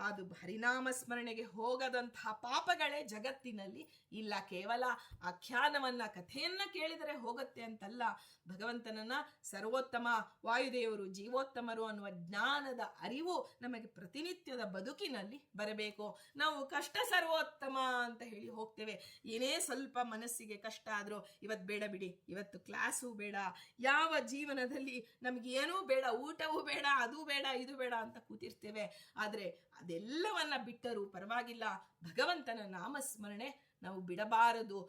ಅದು ಹರಿನಾಮ ಸ್ಮರಣೆಗೆ ಹೋಗದಂತಹ ಪಾಪಗಳೇ ಜಗತ್ತಿನಲ್ಲಿ ಇಲ್ಲ. ಕೇವಲ ಆಖ್ಯಾನವನ್ನ, ಕಥೆಯನ್ನ ಕೇಳಿದರೆ ಹೋಗುತ್ತೆ ಅಂತಲ್ಲ. ಭಗವಂತನನ್ನ ಸರ್ವೋತ್ತಮ, ವಾಯುದೇವರು ಜೀವೋತ್ತಮರು ಅನ್ನುವ ಜ್ಞಾನದ ಅರಿವು ನಮಗೆ ಪ್ರತಿನಿತ್ಯದ ಬದುಕಿನಲ್ಲಿ ಬರಬೇಕು. ನಾವು ಕಷ್ಟ ಸರ್ವೋತ್ತಮ ಅಂತ ಹೇಳಿ ಹೋಗ್ತೇವೆ. ಏನೇ ಸ್ವಲ್ಪ ಮನಸ್ಸಿಗೆ ಕಷ್ಟ ಆದ್ರೂ ಇವತ್ತು ಬೇಡ ಬಿಡಿ, ಇವತ್ತು ಕ್ಲಾಸು ಬೇಡ, ಯಾವ ಜೀವನದಲ್ಲಿ ನಮ್ಗೆ ಏನೂ ಬೇಡ, ಊಟವೂ ಬೇಡ, ಅದು ಬೇಡ, ಇದು ಬೇಡ ಅಂತ ಕೂತಿರ್ತೇವೆ. ಆದ್ರೆ ಅದೆಲ್ಲವನ್ನ ಬಿಟ್ಟರೂ ಪರವಾಗಿಲ್ಲ, ಭಗವಂತನ ನಾಮಸ್ಮರಣೆ ನಾವು ಬಿಡಬಾರದು.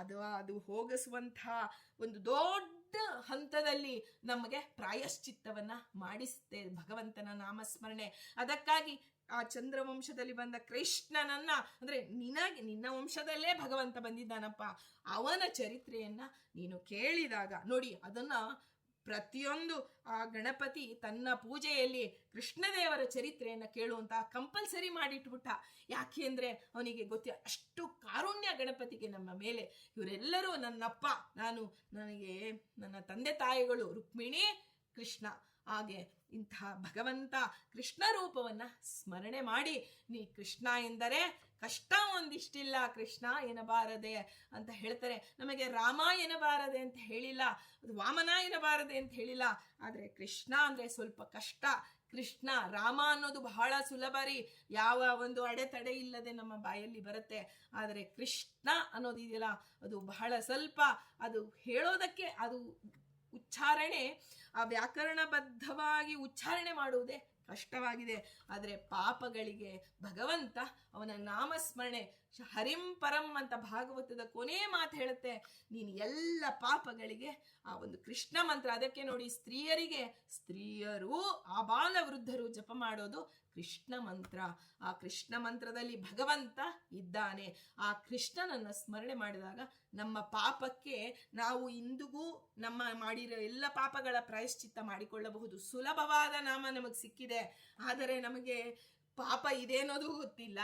ಅದು ಹೋಗಿಸುವಂತಹ ಒಂದು ದೊಡ್ಡ ಹಂತದಲ್ಲಿ ನಮಗೆ ಪ್ರಾಯಶ್ಚಿತ್ತವನ್ನ ಮಾಡಿಸುತ್ತೆ ಭಗವಂತನ ನಾಮಸ್ಮರಣೆ. ಅದಕ್ಕಾಗಿ ಆ ಚಂದ್ರವಂಶದಲ್ಲಿ ಬಂದ ಕೃಷ್ಣನನ್ನ, ಅಂದ್ರೆ ನಿನ್ನ ವಂಶದಲ್ಲೇ ಭಗವಂತ ಬಂದಿದ್ದಾನಪ್ಪ, ಅವನ ಚರಿತ್ರೆಯನ್ನ ನೀನು ಕೇಳಿದಾಗ ನೋಡಿ, ಅದನ್ನ ಪ್ರತಿಯೊಂದು ಆ ಗಣಪತಿ ತನ್ನ ಪೂಜೆಯಲ್ಲಿ ಕೃಷ್ಣದೇವರ ಚರಿತ್ರೆಯನ್ನ ಕೇಳುವಂತ ಕಂಪಲ್ಸರಿ ಮಾಡಿಟ್ಬಿಟ್ಟ. ಯಾಕೆ ಅಂದ್ರೆ ಅವನಿಗೆ ಅಷ್ಟು ಕಾರುಣ್ಯ ಗಣಪತಿಗೆ ನಮ್ಮ ಮೇಲೆ. ಇವರೆಲ್ಲರೂ ನನ್ನಪ್ಪ, ನನಗೆ ನನ್ನ ತಂದೆ ತಾಯಿಗಳು ರುಕ್ಮಿಣಿ ಕೃಷ್ಣ, ಹಾಗೆ ಇಂಥ ಭಗವಂತ ಕೃಷ್ಣ ರೂಪವನ್ನ ಸ್ಮರಣೆ ಮಾಡಿ, ನೀ ಕೃಷ್ಣ ಎಂದರೆ ಕಷ್ಟ ಒಂದಿಷ್ಟಿಲ್ಲ, ಕೃಷ್ಣ ಎನ್ನಬಾರದೆ ಅಂತ ಹೇಳ್ತಾರೆ. ನಮಗೆ ರಾಮ ಎನ್ನಬಾರದೆ ಅಂತ ಹೇಳಿಲ್ಲ, ವಾಮನ ಎನ್ನಬಾರದೆ ಅಂತ ಹೇಳಿಲ್ಲ, ಆದ್ರೆ ಕೃಷ್ಣ ಅಂದ್ರೆ ಸ್ವಲ್ಪ ಕಷ್ಟ. ಕೃಷ್ಣ, ರಾಮ ಅನ್ನೋದು ಬಹಳ ಸುಲಭ ರೀ, ಯಾವ ಒಂದು ಅಡೆತಡೆ ಇಲ್ಲದೆ ನಮ್ಮ ಬಾಯಲ್ಲಿ ಬರುತ್ತೆ. ಆದರೆ ಕೃಷ್ಣ ಅನ್ನೋದಿದೆಯಲ್ಲ, ಅದು ಬಹಳ ಸ್ವಲ್ಪ, ಅದು ಹೇಳೋದಕ್ಕೆ, ಅದು ಉಚ್ಚಾರಣೆ, ಆ ವ್ಯಾಕರಣಬದ್ಧವಾಗಿ ಉಚ್ಚಾರಣೆ ಮಾಡುವುದೇ ಕಷ್ಟವಾಗಿದೆ. ಆದರೆ ಪಾಪಗಳಿಗೆ ಭಗವಂತ ಅವನ ನಾಮಸ್ಮರಣೆ, ಹರಿಂ ಪರಂ ಅಂತ ಭಾಗವತದ ಕೊನೆ ಮಾತು ಹೇಳುತ್ತೆ, ನೀನು ಎಲ್ಲ ಪಾಪಗಳಿಗೆ ಆ ಒಂದು ಕೃಷ್ಣ ಮಂತ್ರ. ಅದಕ್ಕೆ ನೋಡಿ, ಸ್ತ್ರೀಯರು ಆಬಾಲ ವೃದ್ಧರು ಜಪ ಮಾಡೋದು ಕೃಷ್ಣ ಮಂತ್ರ. ಆ ಕೃಷ್ಣ ಮಂತ್ರದಲ್ಲಿ ಭಗವಂತ ಇದ್ದಾನೆ. ಆ ಕೃಷ್ಣನನ್ನ ಸ್ಮರಣೆ ಮಾಡಿದಾಗ ನಮ್ಮ ಪಾಪಕ್ಕೆ ನಾವು ಇಂದಿಗೂ ನಮ್ಮ ಮಾಡಿರೋ ಎಲ್ಲ ಪಾಪಗಳ ಪ್ರಾಯಶ್ಚಿತ್ತ ಮಾಡಿಕೊಳ್ಳಬಹುದು. ಸುಲಭವಾದ ನಾಮ ನಮಗೆ ಸಿಕ್ಕಿದೆ, ಆದರೆ ನಮಗೆ ಪಾಪ ಇದೆ ಅನ್ನೋದು ಗೊತ್ತಿಲ್ಲ,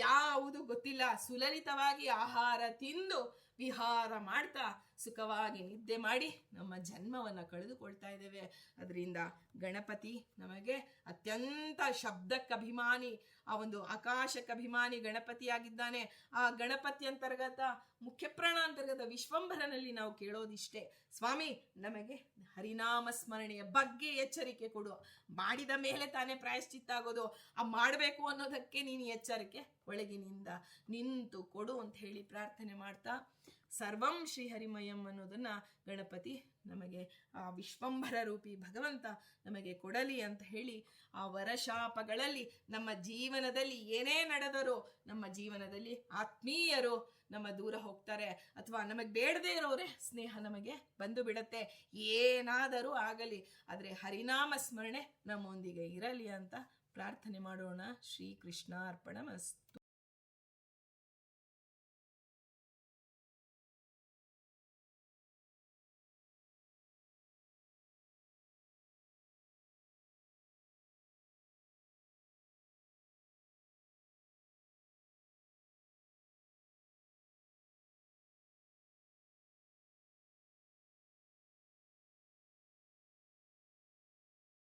ಯಾವುದು ಗೊತ್ತಿಲ್ಲ. ಸುಲಲಿತವಾಗಿ ಆಹಾರ ತಿಂದು ವಿಹಾರ ಮಾಡ್ತಾ ಸುಖವಾಗಿ ನಿದ್ದೆ ಮಾಡಿ ನಮ್ಮ ಜನ್ಮವನ್ನು ಕಳೆದುಕೊಳ್ತಾ ಇದ್ದೇವೆ. ಅದರಿಂದ ಗಣಪತಿ ನಮಗೆ ಅತ್ಯಂತ ಶಬ್ದಕ್ಕಭಿಮಾನಿ, ಆ ಒಂದು ಆಕಾಶಕ್ಕಭಿಮಾನಿ ಗಣಪತಿಯಾಗಿದ್ದಾನೆ. ಆ ಗಣಪತಿ ಅಂತರ್ಗತ, ಮುಖ್ಯ ಪ್ರಾಣ ಅಂತರ್ಗತ ವಿಶ್ವಂಭರನಲ್ಲಿ ನಾವು ಕೇಳೋದಿಷ್ಟೇ, ಸ್ವಾಮಿ ನಮಗೆ ಹರಿನಾಮ ಸ್ಮರಣೆಯ ಬಗ್ಗೆ ಎಚ್ಚರಿಕೆ ಕೊಡು. ಮಾಡಿದ ಮೇಲೆ ತಾನೇ ಪ್ರಾಯಶ್ಚಿತ್ತ ಆಗೋದು, ಆ ಮಾಡಬೇಕು ಅನ್ನೋದಕ್ಕೆ ನೀನು ಎಚ್ಚರಿಕೆ ಒಳಗಿನಿಂದ ನಿಂತು ಕೊಡು ಅಂತ ಹೇಳಿ ಪ್ರಾರ್ಥನೆ ಮಾಡ್ತಾ, ಸರ್ವಂ ಶ್ರೀಹರಿಮಯಂ ಅನ್ನೋದನ್ನ ಗಣಪತಿ ನಮಗೆ, ಆ ವಿಶ್ವಂಭರ ರೂಪಿ ಭಗವಂತ ನಮಗೆ ಕೊಡಲಿ ಅಂತ ಹೇಳಿ, ಆ ವರಶಾಪಗಳಲ್ಲಿ ನಮ್ಮ ಜೀವನದಲ್ಲಿ ಏನೇ ನಡೆದರೂ, ನಮ್ಮ ಜೀವನದಲ್ಲಿ ಆತ್ಮೀಯರು ನಮ್ಮ ದೂರ ಹೋಗ್ತಾರೆ, ಅಥವಾ ನಮಗೆ ಬೇಡದೇ ಇರೋರೇ ಸ್ನೇಹ ನಮಗೆ ಬಂದು ಬಿಡತ್ತೆ. ಏನಾದರೂ ಆಗಲಿ, ಆದರೆ ಹರಿನಾಮ ಸ್ಮರಣೆ ನಮ್ಮೊಂದಿಗೆ ಇರಲಿ ಅಂತ ಪ್ರಾರ್ಥನೆ ಮಾಡೋಣ. ಶ್ರೀ ಕೃಷ್ಣ ಅರ್ಪಣಮಸ್ತು.